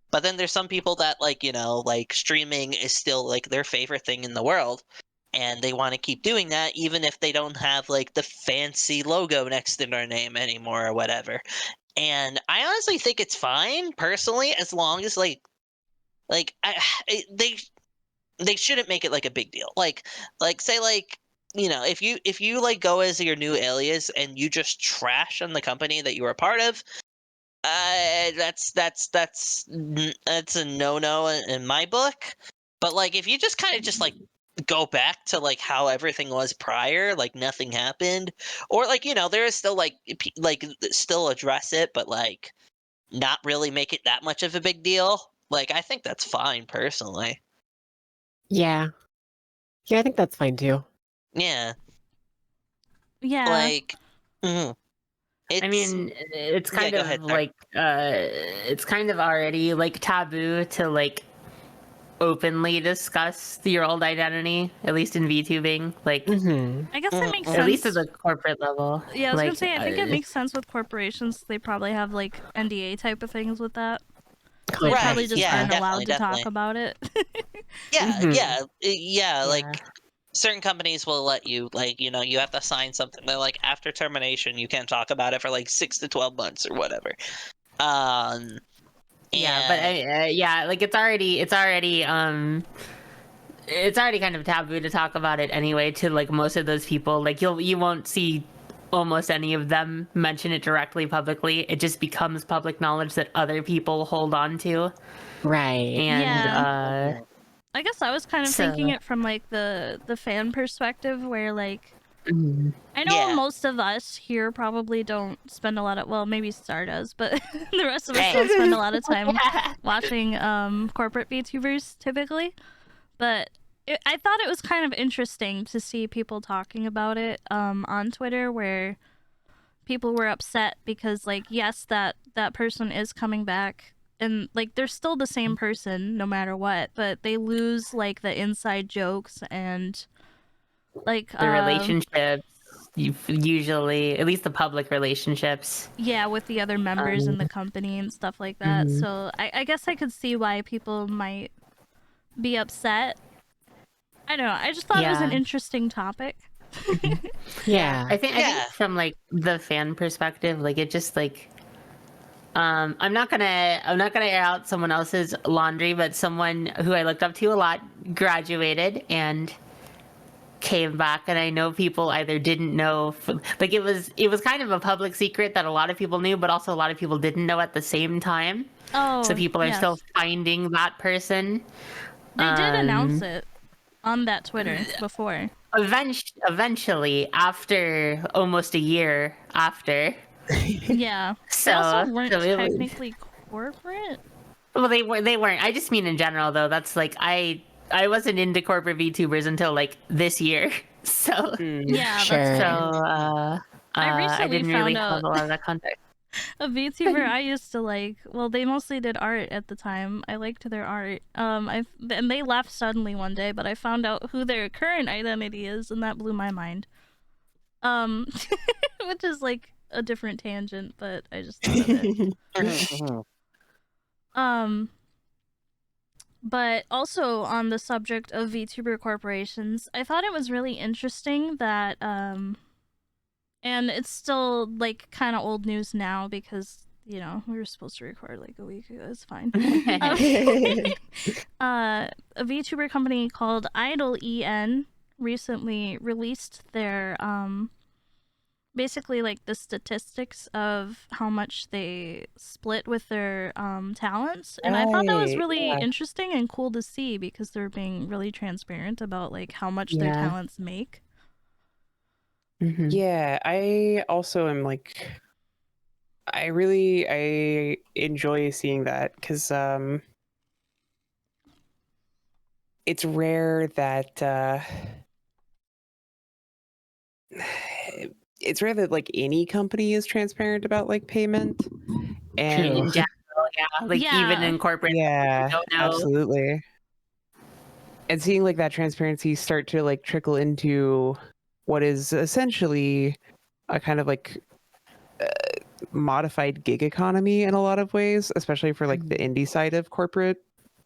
But then there's some people that like, like streaming is still like their favorite thing in the world and they want to keep doing that even if they don't have like the fancy logo next to their name anymore or whatever. And I honestly think it's fine personally as long as they shouldn't make it like a big deal. Like say like if you like go as your new alias and you just trash on the company that you were a part of, that's a no in my book. But like if you just kind of just like go back to like how everything was prior, like nothing happened, or like there is still like still address it, but like not really make it that much of a big deal. Like I think that's fine personally. Yeah, I think that's fine too. Yeah. Yeah. Like, I mean, it's kind of ahead, like it's kind of already like taboo to like openly discuss your old identity, at least in VTubing. Like, I guess that makes sense. At least at the corporate level. Yeah, I was gonna say, I think it makes sense with corporations. They probably have like NDA type of things with that. So they probably just aren't allowed to talk about it. Yeah. Like certain companies will let you, like, you have to sign something. They're like, after termination, you can't talk about it for like 6 to 12 months or whatever. Yeah, but like it's already kind of taboo to talk about it anyway. To like most of those people, like you won't see almost any of them mention it directly publicly. It just becomes public knowledge that other people hold on to. Right. And I guess I was kind of thinking it from like the fan perspective, where like I know most of us here probably don't spend a lot of, well, maybe Star does, but the rest of us don't spend a lot of time watching corporate VTubers typically. But I thought it was kind of interesting to see people talking about it on Twitter, where people were upset because like, yes, that person is coming back and like they're still the same person no matter what, but they lose like the inside jokes and like The relationships, usually, at least the public relationships. yeah, with the other members in the company and stuff like that. Mhm. So I guess I could see why people might be upset. I don't know. I just thought it was an Yeah. interesting topic. Yeah. I think Yeah. from like the fan perspective, like it just like I'm not gonna air out someone else's laundry, but someone who I looked up to a lot graduated and came back, and I know people either didn't know, like it was kind of a public secret that a lot of people knew, but also a lot of people didn't know at the same time. Oh, So people are yes. still finding that person. They did announce it on that Twitter before. Eventually, after almost a year after. Yeah. So They also weren't so it was- technically corporate. Well, they weren't. I just mean in general, though. That's like I wasn't into corporate VTubers until like this year. So Yeah, Sure. that's so true. I recently didn't really found have a out lot of that context. a VTuber I used to like. Well, they mostly did art at the time. I liked their art. And they left suddenly one day, but I found out who their current identity is, and that blew my mind. Which is like a different tangent, but I just thought of it. But also on the subject of VTuber corporations, I thought it was really interesting that and it's still like kind of old news now because we were supposed to record like a week ago. It's fine. A VTuber company called idolEN recently released their basically like the statistics of how much they split with their talents, and I thought that was Right, really yeah. interesting and cool to see because they're being really transparent about like how much their Yeah. talents make. Yeah, I also am like, I enjoy seeing that because it's rare that like any company is transparent about like payment, and In general, yeah, like even Yeah. in corporate, yeah, don't know. absolutely. And seeing like that transparency start to like trickle into what is essentially a kind of like modified gig economy in a lot of ways, especially for like the indie side of corporate.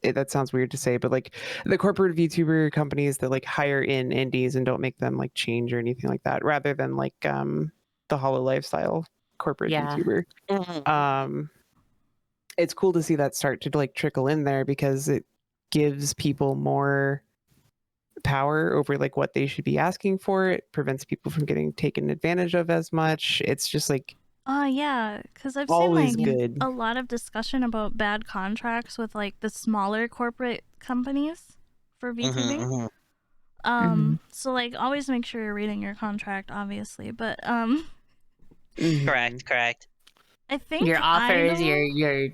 That sounds weird to say, but like the corporate VTuber companies that like hire in indies and don't make them like change or anything like that, rather than like the Hololive style corporate Yeah. VTuber. It's cool to see that start to like trickle in there because it gives people more power over like what they should be asking for. It prevents people from getting taken advantage of as much. It's just like Yeah, because I've seen always like good. a lot of discussion about bad contracts with like the smaller corporate companies for VTubing. So like always make sure you're reading your contract, obviously. But Correct. I think Your offers, Idol- your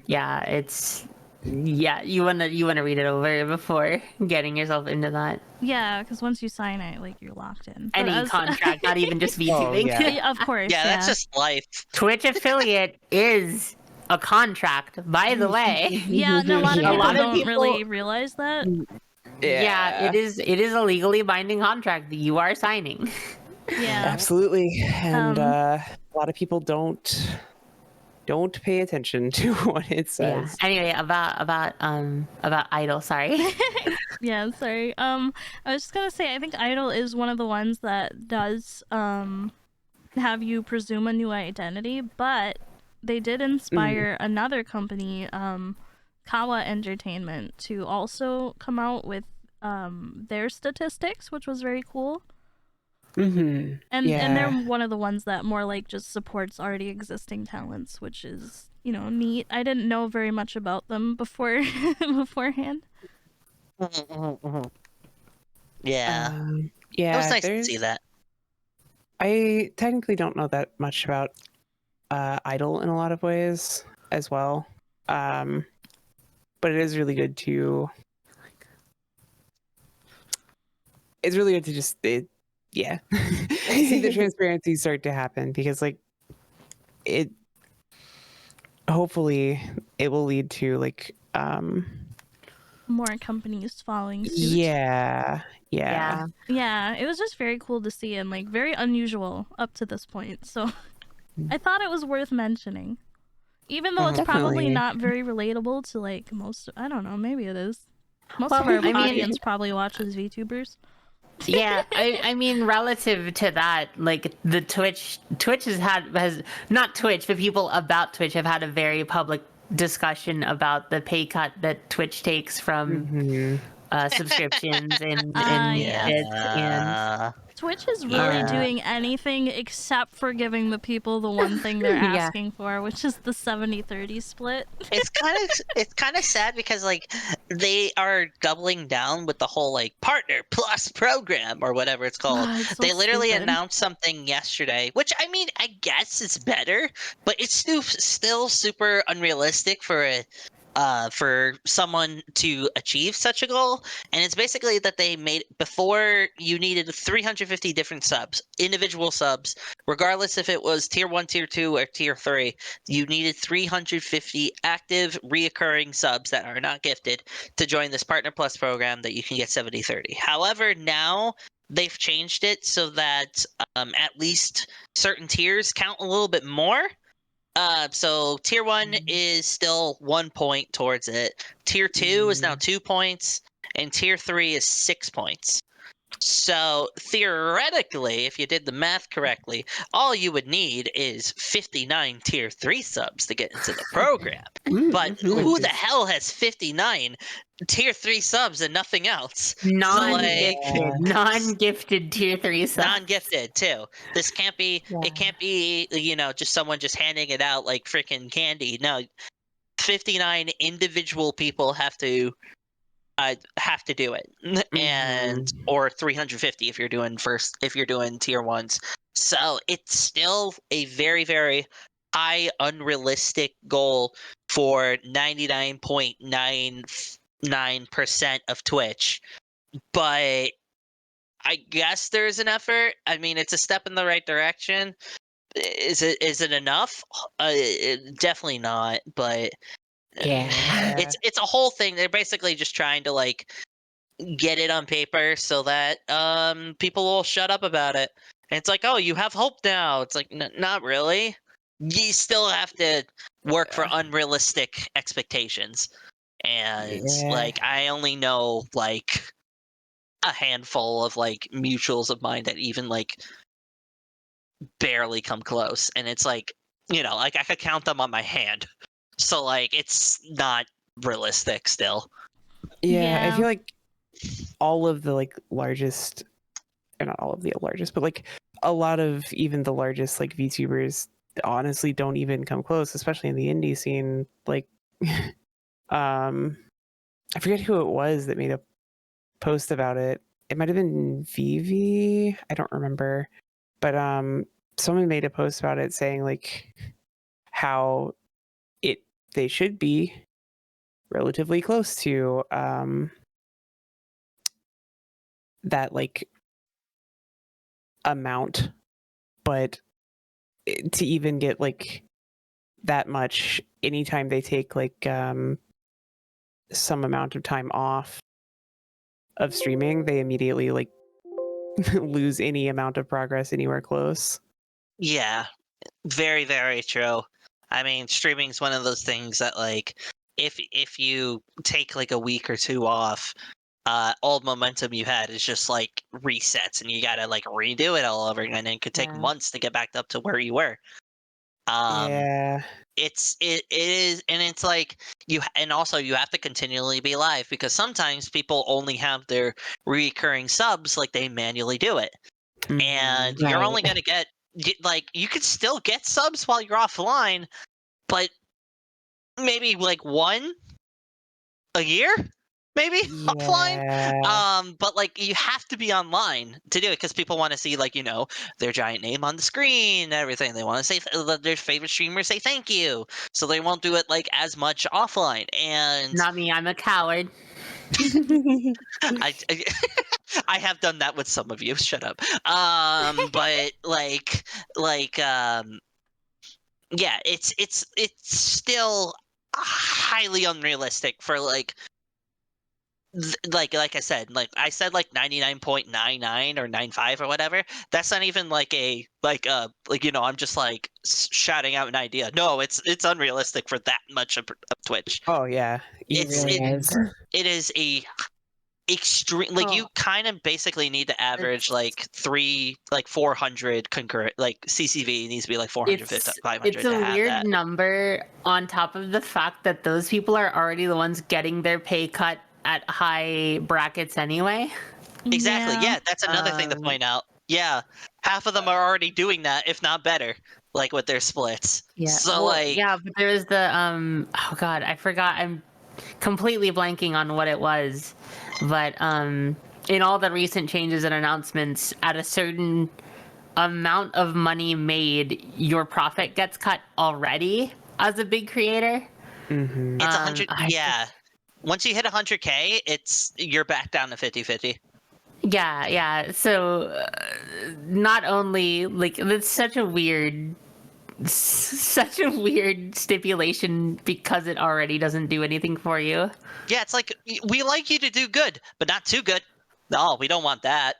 you wanna read it over before getting yourself into that. Yeah, because once you sign it, like you're locked in. But Any as- contract, not even just VTubing. yeah. Yeah, of course. Yeah, that's just life. Twitch affiliate is a contract, by the way. Yeah, and a lot of A people lot of don't really realize that. Yeah, it is a legally binding contract that you are signing. Yeah. Absolutely. And a lot of people don't pay attention to what it Yeah. says. Anyway, about Idol, sorry. Yeah, sorry. I was just gonna say I think Idol is one of the ones that does have you presume a new identity, but they did inspire another company, Kawa Entertainment, to also come out with their statistics, which was very cool. Mm-hmm. And they're Yeah. one of the ones that more like just supports already existing talents, which is, neat. I didn't know very much about them beforehand. Yeah. Yeah. It was nice to there's- see that. I technically don't know that much about Idol in a lot of ways as well. But it is really good to. It's really good to just see the transparency start to happen because like it. hopefully it will lead to like More companies following suit. yeah. Yeah, it was just very cool to see and like very unusual up to this point. So I thought it was worth mentioning. Even though it's probably Definitely. not very relatable to like most, I don't know, maybe it is. Most Well, of our I mean- audience probably watches VTubers. Yeah, I mean, relative to that, like the Twitch has not Twitch, but people about Twitch have had a very public discussion about the pay cut that Twitch takes from subscriptions and Yeah. bits and Twitch is really doing anything except for giving the people the one thing they're Yeah. asking for, which is the 70-30 split. It's kind of sad because like they are doubling down with the whole like partner plus program or whatever it's called. It's so They literally stupid. announced something yesterday, which I mean I guess it's better, but it's still super unrealistic for someone to achieve such a goal. And it's basically that they made before you needed 350 different subs, individual subs, regardless if it was tier 1, tier 2, or tier 3. You needed 350 active reoccurring subs that are not gifted to join this Partner Plus program that you can get 70-30. However, now they've changed it so that at least certain tiers count a little bit more. So tier 1 is still 1 point towards it. Tier 2 is now 2 points, and tier 3 is 6 points. So theoretically, if you did the math correctly, all you would need is 59 tier 3 subs to get into the program. But who the hell has 59 tier 3 subs and nothing else? non-gifted tier 3 subs. Non-gifted too. This can't be. It can't be. Just someone just handing it out like freaking candy. No, 59 individual people have to do it, and or 350 if you're doing tier 1s. So it's still a very, very high unrealistic goal for 99.99% of Twitch, but I guess there's an effort. I mean, it's a step in the right direction. Is it enough? Definitely not, but it's a whole thing. They're basically just trying to like get it on paper so that people will shut up about it. And it's like, oh, you have hope now. It's like, not really. You still have to work for unrealistic expectations. And like, I only know like a handful of like mutuals of mine that even like barely come close. And it's like, like I could count them on my hand. So like, it's not realistic still. Yeah, I feel like all of the like largest, or not all of the largest, but like a lot of even the largest like VTubers honestly don't even come close, especially in the indie scene. Like, I forget who it was that made a post about it. It might have been Vivi. I don't remember, but someone made a post about it saying like how they should be relatively close to that like amount, but to even get like that much anytime they take like some amount of time off of streaming, they immediately like lose any amount of progress anywhere close. Yeah, very, very true. I mean, streaming is one of those things that like if you take like a week or two off, all momentum you had is just like resets, and you gotta like redo it all over again, and it could take months to get back up to where you were. It is, and it's like and also you have to continually be live because sometimes people only have their recurring subs, like they manually do it, and you're only gonna get like you could still get subs while you're offline, but maybe like one a year. Maybe offline, but like you have to be online to do it because people want to see like their giant name on the screen and everything. They want to say their favorite streamer say thank you, so they won't do it like as much offline. And not me, I'm a coward. I have done that with some of you. Shut up. But yeah, it's still highly unrealistic for like like I said, like 99.99 or 95 or whatever. That's not even like a like I'm just like shouting out an idea. No, it's unrealistic for that much of Twitch. Oh yeah, It really is. It is a extreme, like you kind of basically need to average like 400 concurrent, like CCV needs to be like 450 500 It's to a have weird that. number on top of the fact that those people are already the ones getting their pay cut at high brackets anyway. Exactly. Yeah, that's another thing to point out. Yeah, half of them are already doing that, if not better, like with their splits. Yeah. So like, yeah, but there was the oh god, I forgot. I'm completely blanking on what it was. But in all the recent changes and announcements, at a certain amount of money made, your profit gets cut already as a big creator. Mm-hmm. it's 100. Yeah, once you hit 100K, you're back down to 50-50. Yeah. So not only like it's such a weird stipulation because it already doesn't do anything for you. Yeah, it's like we like you to do good, but not too good. No, we don't want that.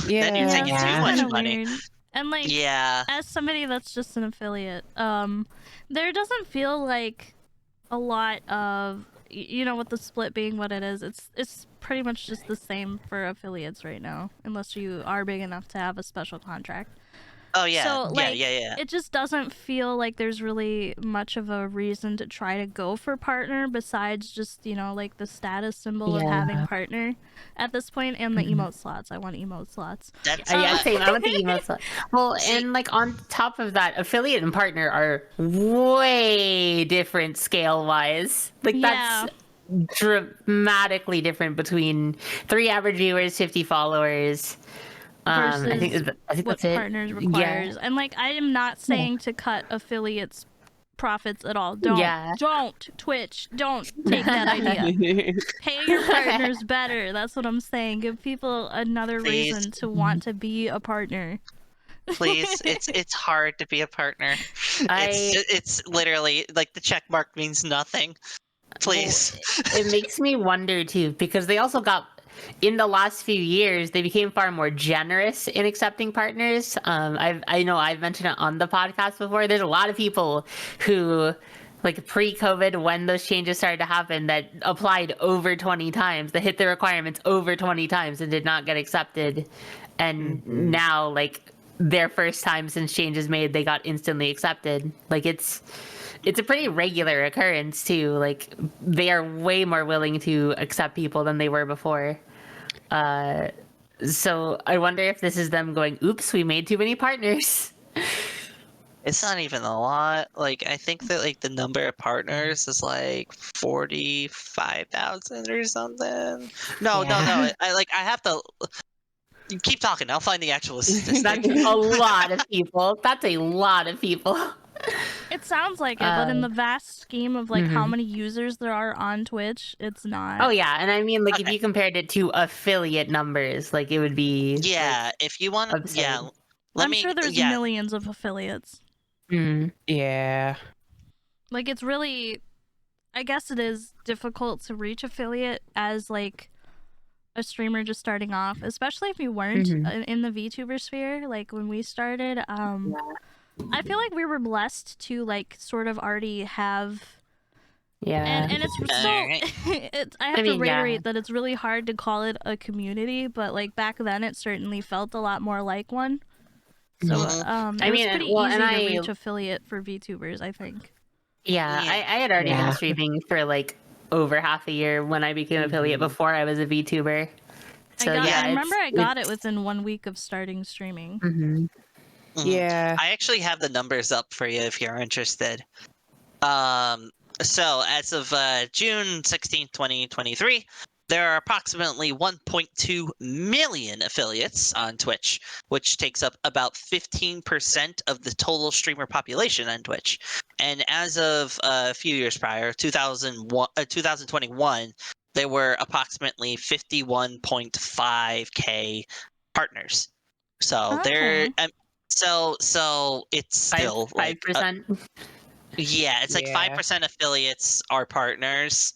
Yeah. Then you're taking it's too just much kinda money. weird. And like, Yeah. as somebody that's just an affiliate, there doesn't feel like a lot of, with the split being what it is, it's pretty much just the same for affiliates right now, unless you are big enough to have a special contract. Oh yeah. So, like, yeah. it just doesn't feel like there's really much of a reason to try to go for partner besides just, like the status symbol of having partner at this point, and the emote slots. I want emote slots. That's Yeah, same. I want the emails. Well, and like on top of that, affiliate and partner are way different scale wise. Like that's dramatically different between 3 average viewers, 50 followers. Versus I think what that's it. partners requires. Yeah. And like, I am not saying to cut affiliates profits at all. Don't Twitch, don't take that idea. Pay your partners better. That's what I'm saying. Give people another reason to want to be a partner. Please, it's hard to be a partner. It's literally like the check mark means nothing. Please. It makes me wonder too, because they also got, in the last few years, they became far more generous in accepting partners. I know I've mentioned it on the podcast before. There's a lot of people who, like pre-COVID, when those changes started to happen, that applied over 20 times, that hit the requirements over 20 times and did not get accepted. And now, like, their first time since changes made, they got instantly accepted. Like, it's a pretty regular occurrence too. Like, they are way more willing to accept people than they were before. So I wonder if this is them going, oops, we made too many partners. It's not even a lot. Like, I think that like the number of partners is like 45,000 or something. No. I have to keep talking. I'll find the actual statistic. That's a lot of people. That's a lot of people. It sounds like it, but in the vast scheme of like how many users there are on Twitch, it's not. Oh yeah, and I mean, like, if you compared it to affiliate numbers, like, it would be if you want absurd. I'm sure there's millions of affiliates. Yeah. Like, it's really, I guess it is difficult to reach affiliate as like a streamer just starting off, especially if you weren't in the VTuber sphere. Like, when we started, I feel like we were blessed to like sort of already have, and it's so I have to reiterate that it's really hard to call it a community, but like back then it certainly felt a lot more like one. So it was pretty easy to reach affiliate for VTubers, I think. I had already been streaming for like over half a year when I became affiliate before I was a VTuber. So I remember I got it within 1 week of starting streaming. Yeah. I actually have the numbers up for you if you're interested. So as of June 16th, 2023, there are approximately 1.2 million affiliates on Twitch, which takes up about 15% of the total streamer population on Twitch. And as of a few years prior, 2021, there were approximately 51.5K partners. So So it's still like 5%. yeah, it's like Yeah. 5% affiliates are partners.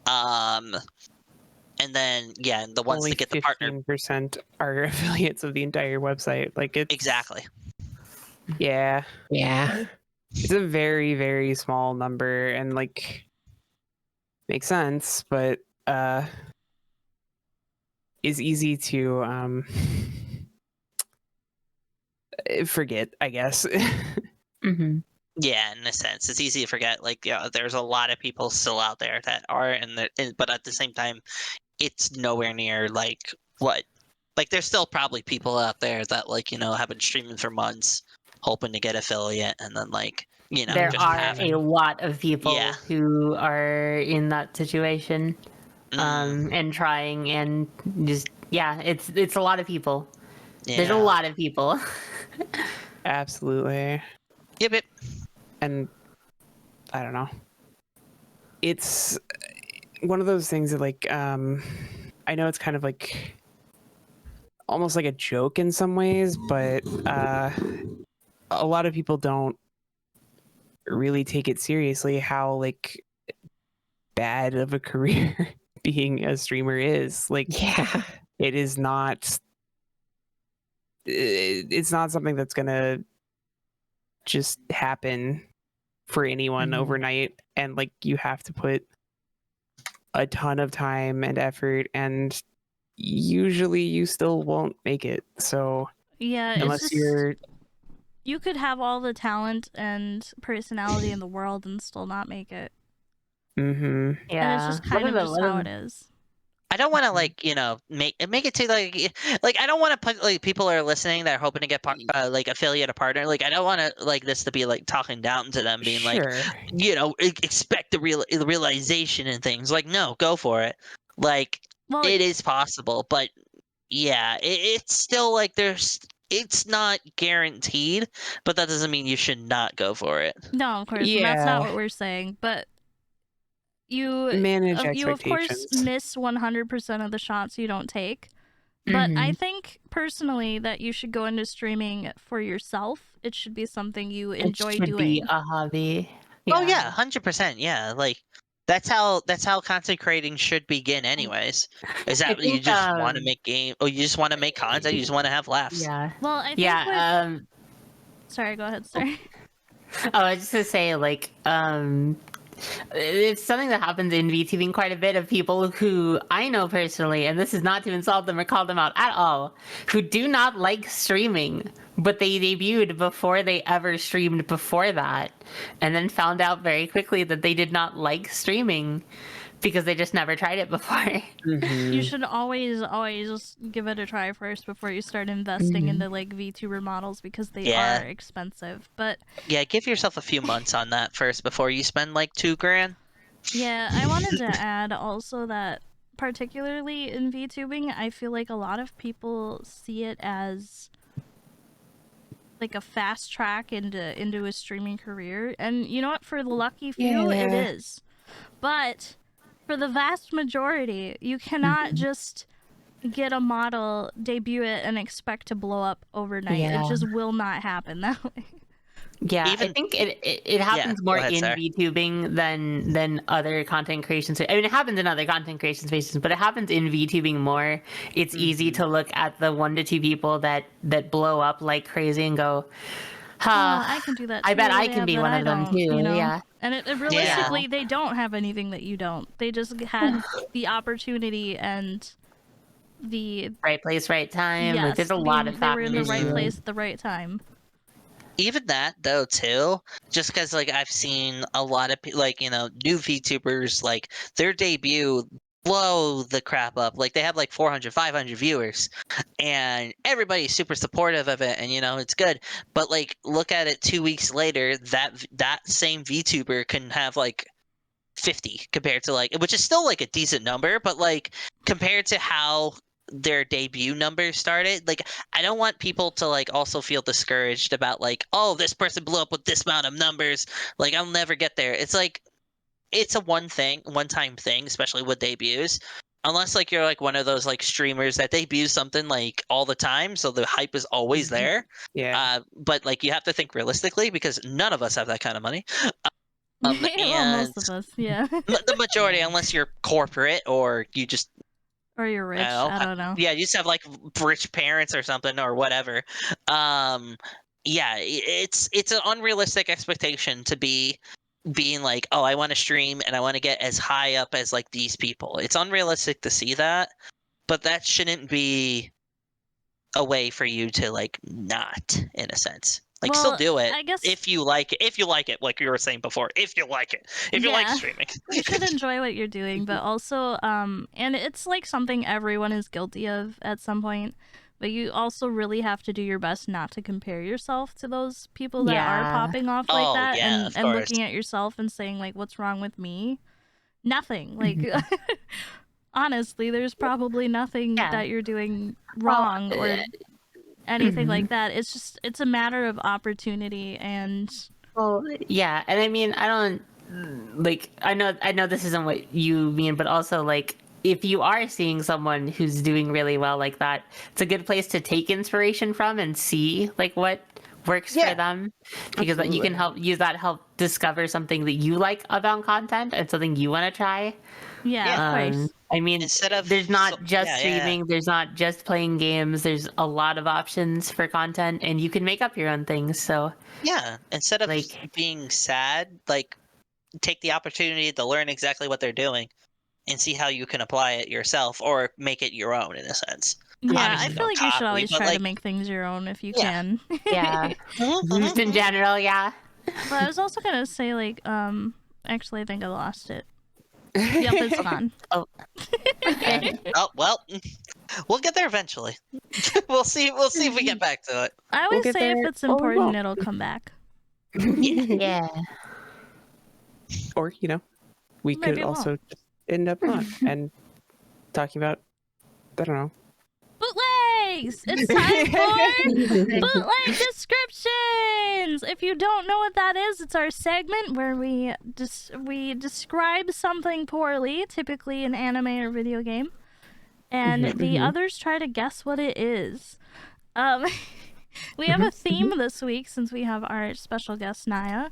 And then yeah, the ones Only that get the partner 15% are affiliates of the entire website. Like it's exactly. Yeah, Yeah. it's a very very small number, and like makes sense, but is easy to forget, I guess. Mm-hmm. Yeah, in a sense, it's easy to forget. Like, yeah, there's a lot of people still out there that are, but at the same time, it's nowhere near like what. Like, there's still probably people out there that like have been streaming for months, hoping to get affiliate, and then like There just are haven't. a lot of people Yeah. who are in that situation, and trying, and just it's a lot of people. There's a Yeah. lot of people. Absolutely. Yep. And I don't know. It's one of those things that like I know it's kind of like almost like a joke in some ways, but a lot of people don't really take it seriously how like bad of a career being a streamer is. Like Yeah. it is not it's not something that's gonna just happen for anyone overnight, and like you have to put a ton of time and effort, and usually you still won't make it. So Yeah, it's unless just you're you could have all the talent and personality in the world and still not make it. mm-hmm. Yeah, And it's just kind of just how it is. I don't want to like make it to like I don't want to put like people are listening that are hoping to get like affiliate a partner. Like I don't want to like this to be like talking down to them, being like Sure. expect the realization and things. Like no, go for it. Like Well, it is possible, but yeah, it's still like it's not guaranteed, but that doesn't mean you should not go for it. no, of course, and that's not Yeah. what we're saying. But you Manage you of course expectations. miss 100% of the shots you don't take. But I Mhm. think personally that you should go into streaming for yourself. It should be something you It enjoy should be doing. a hobby. Oh yeah, 100%. Yeah, like that's how content creating should begin, anyways. Is I that you think just want to make game, or you just want to make content, you just want to have laughs. yeah. Well, I think Yeah, with sorry, go ahead, sorry. I was just gonna say, like, it's something that happens in VTubing quite a bit, of people who I know personally, and this is not to insult them or call them out at all, who do not like streaming, but they debuted before they ever streamed before that, and then found out very quickly that they did not like streaming because they just never tried it before. Mm-hmm. You should always just give it a try first before you start investing into like VTuber models, because they Yeah. are expensive. But Yeah, give yourself a few months on that first before you spend like $2,000. yeah, I wanted to add also that particularly in VTubing, I feel like a lot of people see it as like a fast track into a streaming career. And you know what? For the lucky few, it Yeah. is. But for the vast majority, you cannot just get a model, debut it, and expect to blow up overnight. Yeah. It just will not happen that way. Yeah, I Even- think it happens go more ahead, in Sarah. VTubing than other content creations. I mean, it happens in other content creation spaces, but it happens in VTubing more. It's easy to look at the 1 to 2 people that blow up like crazy and go, Oh, I can do that too. I bet I yeah, can be but one I of them don't, too. you know? Yeah. And realistically, they don't have anything that you don't. They just had the opportunity and the Right place, right time. yes, Like, there's a lot of they were in the factors right to it. place at the right time. Even that though too, just because like I've seen a lot of like new VTubers, like their debut blow the crap up. Like they have like 400 500 viewers, and everybody's super supportive of it, and it's good. But like look at it 2 weeks later, that same VTuber can have like 50 compared to like, which is still like a decent number, but like compared to how their debut numbers started, like I don't want people to like also feel discouraged about like, oh, this person blew up with this amount of numbers, like I'll never get there. It's like it's a one time thing, especially with debuts. unless like you're like one of those like streamers that debuts something like all the time, so the hype is always there. Yeah. But like you have to think realistically because none of us have that kind of money. Well, And most of us, yeah. the majority, unless you're corporate or you just Or you're rich. I don't know. yeah, you just have like rich parents or something or whatever. Yeah, it's an unrealistic expectation to be being like, oh, I want to stream and I want to get as high up as like these people. It's unrealistic to see that, but that shouldn't be a way for you to like not, in a sense. Like still Well, do it I guess if you like it. If you like it, like you were saying before, if you like it, if you like Yeah. streaming. you should enjoy what you're doing, but also and it's like something everyone is guilty of at some point, but you also really have to do your best not to compare yourself to those people that are Yeah. popping off like Oh, that, yeah, of and course. looking at yourself and saying like, what's wrong with me? Nothing. Like honestly, there's probably nothing Yeah. that you're doing wrong or anything like that. It's a matter of opportunity. And Well, yeah, and I mean, I don't like. I know this isn't what you mean, but also like, if you are seeing someone who's doing really well like that, it's a good place to take inspiration from and see like what works Yeah, for them, because that you can help discover something that you like about content and something you want to try. yeah, of course. I mean, Instead of there's not just yeah. streaming, there's not just playing games, there's a lot of options for content, and you can make up your own things. So Yeah, instead of like, being sad, like take the opportunity to learn exactly what they're doing and see how you can apply it yourself or make it your own in a sense. Yeah, I Obviously, feel don't like you should copy, always but, try to like- make things your own if you Yeah. can. yeah, just in general, yeah. But I was also gonna say like, actually I think I lost it. Yep, it's gone. Okay. Oh well, we'll get there eventually. we'll see if we get back to it. I always get say if there it's or we important, won't. it'll come back. Yeah. Or, you know, we Maybe could it won't. also just end up not and talking about, I don't know. Bootlegs! It's time for bootleg descriptions! If you don't know what that is, it's our segment where we describe something poorly, typically an anime or video game, and the others try to guess what it is. We have a theme this week since we have our special guest Naya.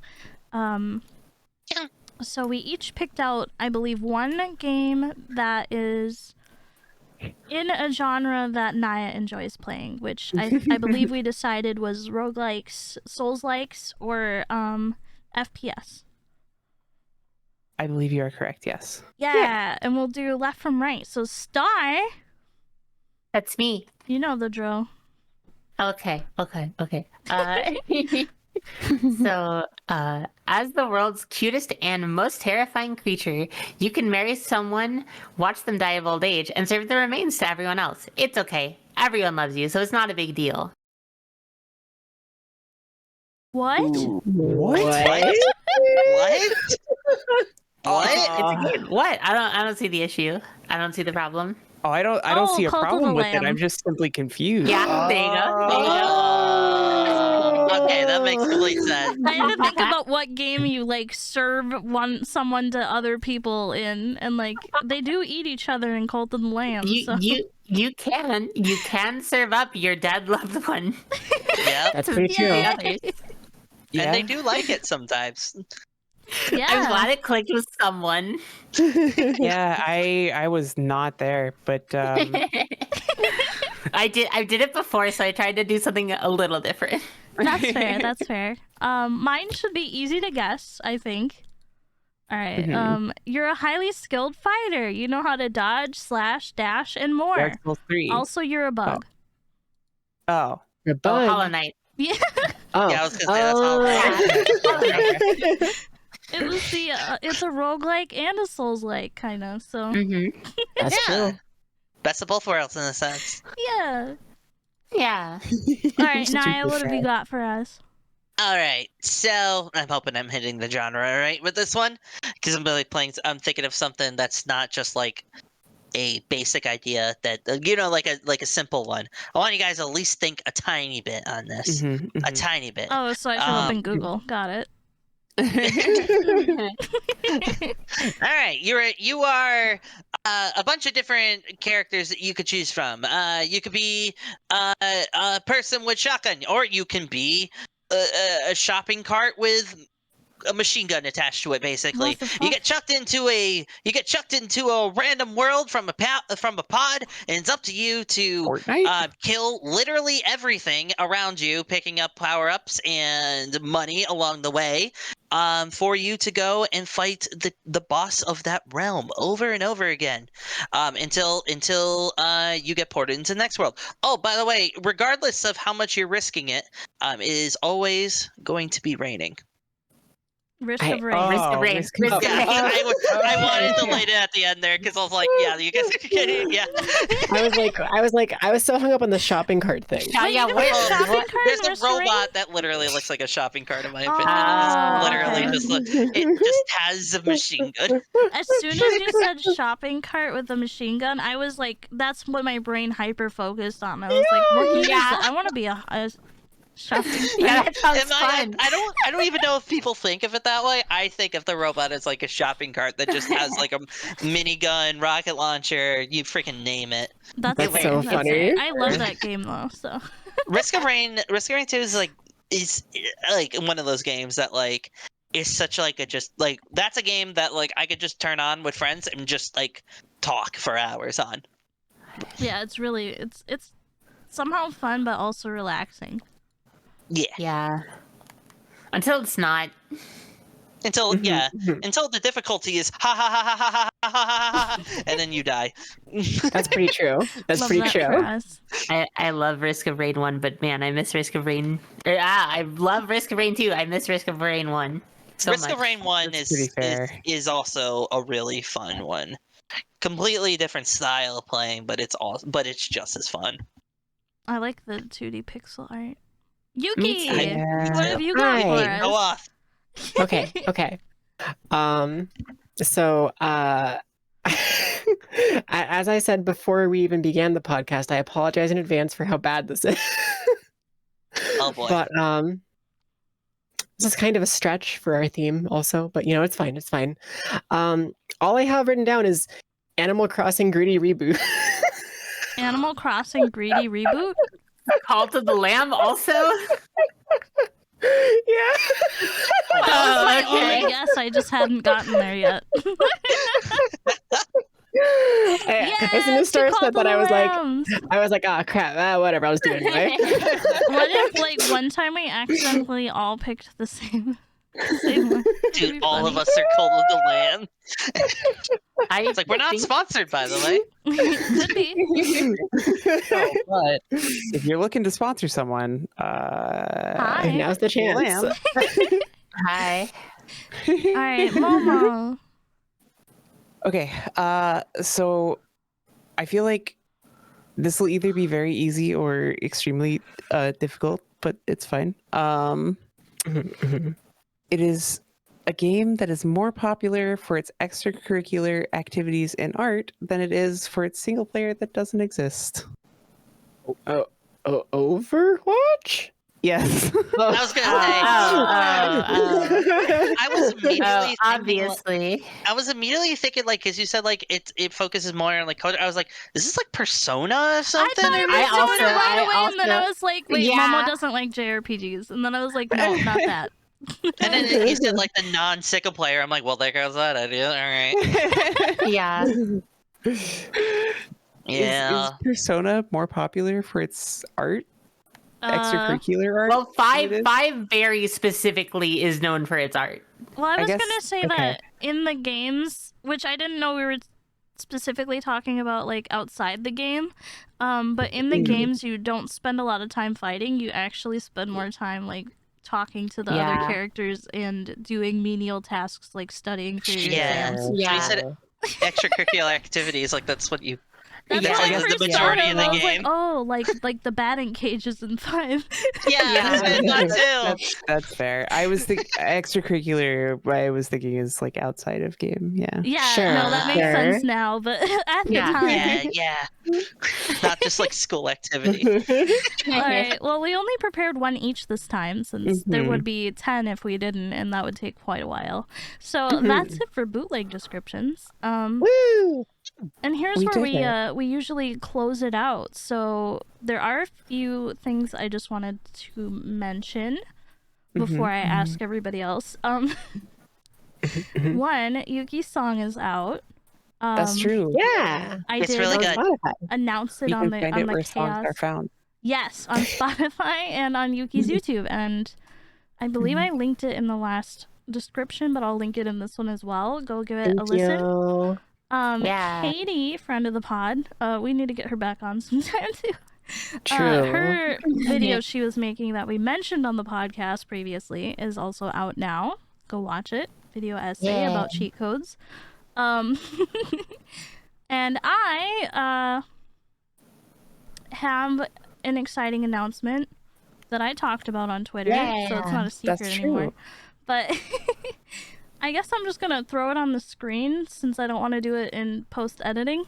So we each picked out, I believe, one game that is in a genre that Naya enjoys playing, which I believe we decided was roguelikes, Souls-likes, or FPS. I believe you are correct, yes. Yeah, and we'll do left from right. So Star, That's me. you know the drill. Okay. So, as the world's cutest and most terrifying creature, you can marry someone, watch them die of old age, and serve the remains to everyone else. It's okay. Everyone loves you, so it's not a big deal. What? What? What? What? It's a game. What? I don't see the issue. I don't see the problem. Oh, I don't Oh, see a Cult of the problem with it. Lamb. I'm just simply confused. Yeah, there you go. There you go. Okay, that makes complete sense. I had to think about what game you like serve someone to other people in, and like they do eat each other in Cult of the Lamb. So. You can serve up your dead loved one. Yep. That's to pretty true. the others. Yeah. And they do like it sometimes. Yeah. I'm glad it clicked with someone. Yeah, I was not there, but I did it before, so I tried to do something a little different. That's fair. That's fair. Mine should be easy to guess, I think. All right. You're a highly skilled fighter. You know how to dodge, slash, dash, and more. Dark Souls 3. Also, you're a bug. Oh. The Oh, bug. Hollow Knight. Yeah. Oh. Yeah, I was gonna say that's all. It was the. It's a roguelike and a Souls-like kind of. So Mm-hmm. That's Yeah. true. Best of both worlds in a sense. yeah. Yeah. All right, Stupid Naya, what have you sad. got for us? All right, so I'm hoping I'm hitting the genre right with this one because I'm really playing. I'm thinking of something that's not just like a basic idea that like a simple one. I want you guys to at least think a tiny bit on this, a tiny bit. Oh, so I should open Google. Got it. All right, you are a bunch of different characters that you could choose from. You could be a person with shotgun, or you can be a shopping cart with a machine gun attached to it. Basically, What the you fuck? get chucked into a random world from a pod, and it's up to you to Fortnite? kill literally everything around you, picking up power-ups and money along the way, for you to go and fight the boss of that realm over and over again, until you get ported into the next world. Oh, by the way, regardless of how much you're risking it, it is always going to be raining. Risk of rain. Oh, Risk of rain. risk Risk of- of Yeah, rain. I wanted to lay it at the end there because I was like, yeah, you guys are getting, yeah. I was so hung up on the shopping cart thing. Wait, Yeah, you can what- be a shopping what- cart There's in a Risk of Rain? robot that literally looks like a shopping cart, in my opinion. Oh, It's literally okay. it just has a machine gun. As soon as you said shopping cart with a machine gun, I was like, that's what my brain hyper focused on. I was like, what game is Yeah. that? I want to be a shopping cart. Yeah, that sounds Am I fun. I don't even know if people think of it that way. I think of the robot as like a shopping cart that just has like a minigun, rocket launcher, you freaking name it. That's so funny. it. I love that game though. So Risk of Rain 2 is like one of those games that like is such like a just like that's a game that like I could just turn on with friends and just like talk for hours on. yeah, it's really it's somehow fun but also relaxing. Yeah. Yeah. Until it's not. Until until the difficulty is ha ha ha ha ha ha ha ha ha, and then you die. That's pretty true. That's Love pretty that true. for us. I love Risk of Rain 1, but man, I miss Risk of Rain. I love Risk of Rain 2. I miss Risk of Rain 1 so Risk much. of Rain 1 That's pretty fair. is also a really fun one. Completely different style of playing, but it's just as fun. I like the 2D pixel art. Yuki, Me too. Yeah. what have you got Hi. for us? Go off. Okay. So as I said before we even began the podcast, I apologize in advance for how bad this is. Oh boy. But this is kind of a stretch for our theme also, but it's fine. It's fine. All I have written down is Animal Crossing Greedy Reboot. Animal Crossing Greedy Reboot? Call to the Lamb also? Yeah. That was my okay. only guess. I just hadn't gotten there yet. As soon as Star said that, I was like, ah, crap, whatever, I'll just do it anyway. What if, like, one time we accidentally all picked the same one? Dude, Be all of funny. us are Cult of the Land. I It's like we're not think- sponsored, by the way. Could be. But if you're looking to sponsor someone, Hi. Now's the chance. Lamb. Hi. All right, Momo. Okay, so I feel like this will either be very easy or extremely difficult, but it's fine. It is a game that is more popular for its extracurricular activities and art than it is for its single player that doesn't exist. Overwatch? Yes. I was gonna say. I was immediately obviously. I was immediately thinking like, because you said like it focuses more on like culture. I was like, is this like Persona or something? I thought it was I also- doing it right away, I and then I also- was like, wait, Yeah. Momo doesn't like JRPGs. And then I was like, no, not that. And then you said like the non-Sicko player. I'm like, well, there goes that idea. All right. Yeah. Yeah. Is Persona more popular for its art? Extracurricular art? Well, It is? five very specifically is known for its art. Well, I was guess- gonna say okay. that in the games, which I didn't know we were specifically talking about, like outside the game, but in the games you don't spend a lot of time fighting. You actually spend more time like talking to the other Yeah. characters and doing menial tasks like studying for your Yeah. exams. So Yeah. you said extracurricular activities. Like that's what you That's Yeah, how I that's first the saw majority him. of the I was game. like, oh, like the batting cages in 5. Yeah, that's what I thought too. That's fair. I was the extracurricular. I was thinking is like outside of game. Yeah. Yeah, no, that makes Sure. sense now, but at the Yeah. time. Yeah. Not just like school activity. All right. Well, we only prepared one each this time, since there Mhm. would be 10 if we didn't, and that would take quite a while. So Mhm. that's it for bootleg descriptions. Woo! And here's We where did it. we usually close it out. So there are a few things I just wanted to mention before I ask everybody else. One, Yuki's song is out. That's true. Yeah. I It's did really That was good. Spotify. announce it You on can the find it where chaos. songs are found. Yes, on Spotify and on Yuki's YouTube, and I believe I linked it in the last description, but I'll link it in this one as well. Go give it a Thank listen. you. Yeah. Katie, friend of the pod, we need to get her back on sometime too. True. Her video she was making that we mentioned on the podcast previously is also out now. Go watch it. Video essay Yeah. about cheat codes. And I have an exciting announcement that I talked about on Twitter, so it's not a secret That's anymore. true. But I guess I'm just gonna throw it on the screen since I don't want to do it in post editing.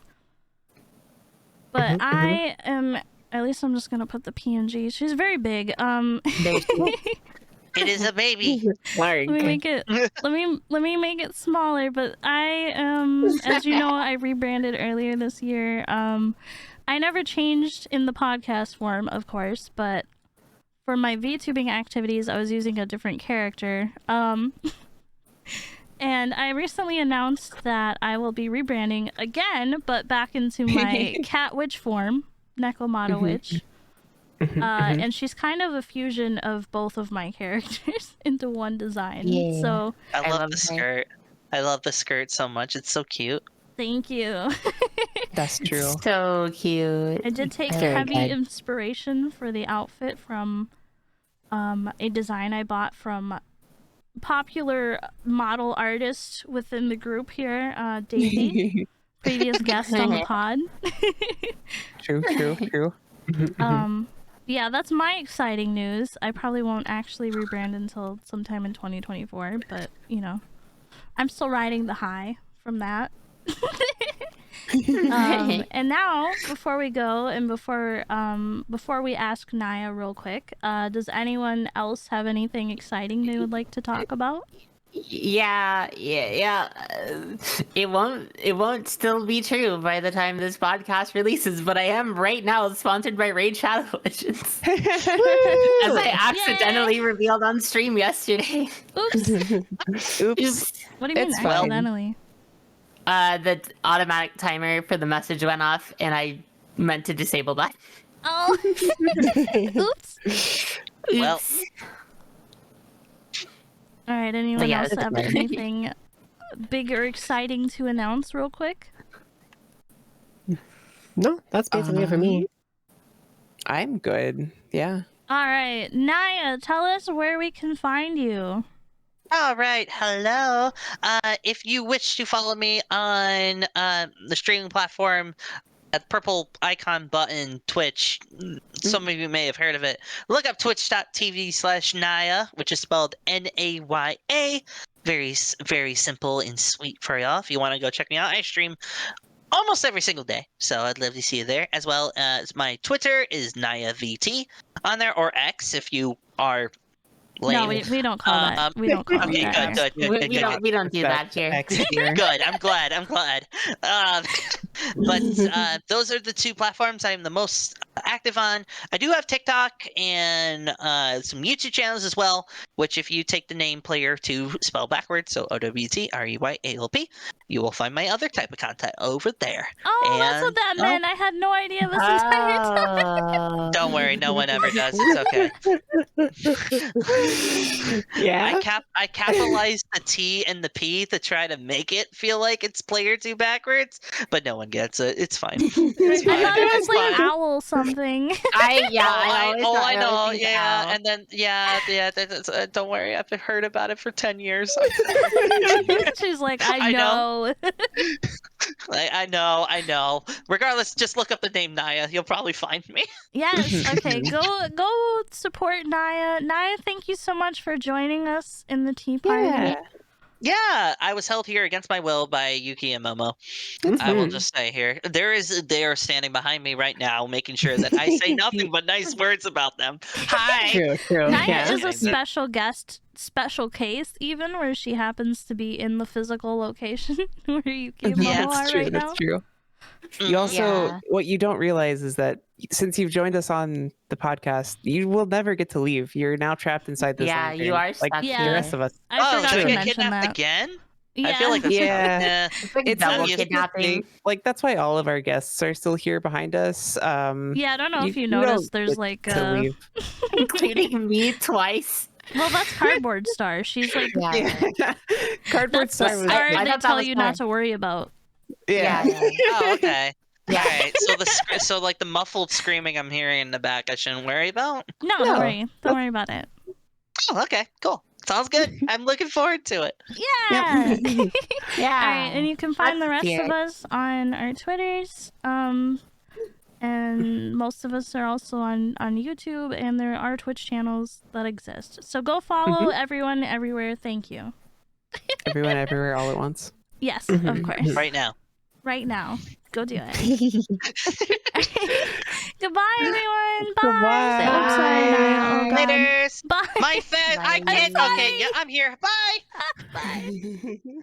But I am, at least I'm just gonna put the PNG. She's very big. It is a baby. Lark. Let me make it. let me make it smaller. But I as you know, I rebranded earlier this year. I never changed in the podcast form, of course, but for my VTubing activities, I was using a different character. And I recently announced that I will be rebranding again, but back into my cat witch form, Nekomata Witch. And she's kind of a fusion of both of my characters into one design. Yeah. So I love love the her. skirt. I love the skirt so much. It's so cute. thank you. That's true. So cute. I did take Very heavy good. inspiration for the outfit from a design I bought from popular model artist within the group here, Daisy, previous guest on the pod. True. Yeah, that's my exciting news. I probably won't actually rebrand until sometime in 2024, but you know, I'm still riding the high from that. And now, before we go, and before we ask Naya real quick, does anyone else have anything exciting they would like to talk about? Yeah. It won't still be true by the time this podcast releases, but I am right now sponsored by Raid Shadow Legends. As I accidentally revealed on stream yesterday. Oops. Oops. What do you mean It's fine. accidentally? The automatic timer for the message went off, and I meant to disable that. Oh. Oops. Well, Oops. All right. Anyone yeah, else it's have fine. anything big or exciting to announce, real quick? No, that's basically it for me. I'm good. Yeah. All right, Naya, tell us where we can find you. all right. Hello. If you wish to follow me on the streaming platform, that purple icon button, Twitch, some of you may have heard of it. Look up twitch.tv/Naya, which is spelled Naya. Very simple and sweet for y'all. If you want to go check me out, I stream almost every single day, so I'd love to see you there. As well as my Twitter is NayaVT on there, or X if you are lame. No, we don't call that. We don't call Okay, it that. good. We don't do that here. Good. I'm glad. But those are the two platforms I'm the most active on. I do have TikTok and some YouTube channels as well, which if you take the name player to spell backwards, so OWTREYALP, you will find my other type of content over there. Oh, that's And- what that meant. I had no idea this entire time. Don't worry, no one ever does. It's okay. Yeah. I capitalized the T and the P to try to make it feel like it's player two backwards, but no one gets it. It's fine. It's fine. I thought it was It's like fine. owl something. I I know. always Yeah, thought and then don't worry. I've heard about it for 10 years. She's like, I I know. I know. Regardless, just look up the name Naya. You'll probably find me. Yes. Okay. Go support Naya. Naya, thank you so much for joining us in the tea party. Yeah. Yeah, I was held here against my will by Yuki and Momo. That's I will fine. just say here, they are standing behind me right now, making sure that I say nothing but nice words about them. Hi. True. Naya Yeah. is a special guest, special case, even where she happens to be in the physical location where Yuki and Yeah, Momo That's are true. right That's now. true. Mm, You also, Yeah. what you don't realize is that since you've joined us on the podcast, you will never get to leave. You're now trapped inside this Yeah, you lantern, are like stuck the Yeah. rest of us. I Oh, forgot did I to get mention kidnapped that. again? Yeah. I feel like that's Yeah. It's like It's double a- it's a kidnapping. Like that's why all of our guests are still here behind us. Yeah, I don't know if you don't noticed. There's get like to leave. Including me twice. well, that's Cardboard Star. She's like Yeah. Cardboard that's the Star was star I they thought that tell was you fun. not to worry about. yeah. Oh, okay. Yeah. All right. So like the muffled screaming I'm hearing in the back, I shouldn't worry about. No, No, don't worry. Don't worry about it. Oh, okay, cool. Sounds good. I'm looking forward to it. Yeah. Yeah. All right, and you can find the Let's rest do of it. us on our Twitters. And most of us are also on YouTube, and there are Twitch channels that exist. So go follow everyone everywhere. Thank you. Everyone, everywhere, all at once. Yes, of course. Right now. Right now. Go do it. Goodbye, everyone. Bye. Goodbye. Say, oh, sorry, Naya. Oh, God. Laters. Bye. My fan. I Bye. can't. Okay, yeah, I'm here. Bye. Bye.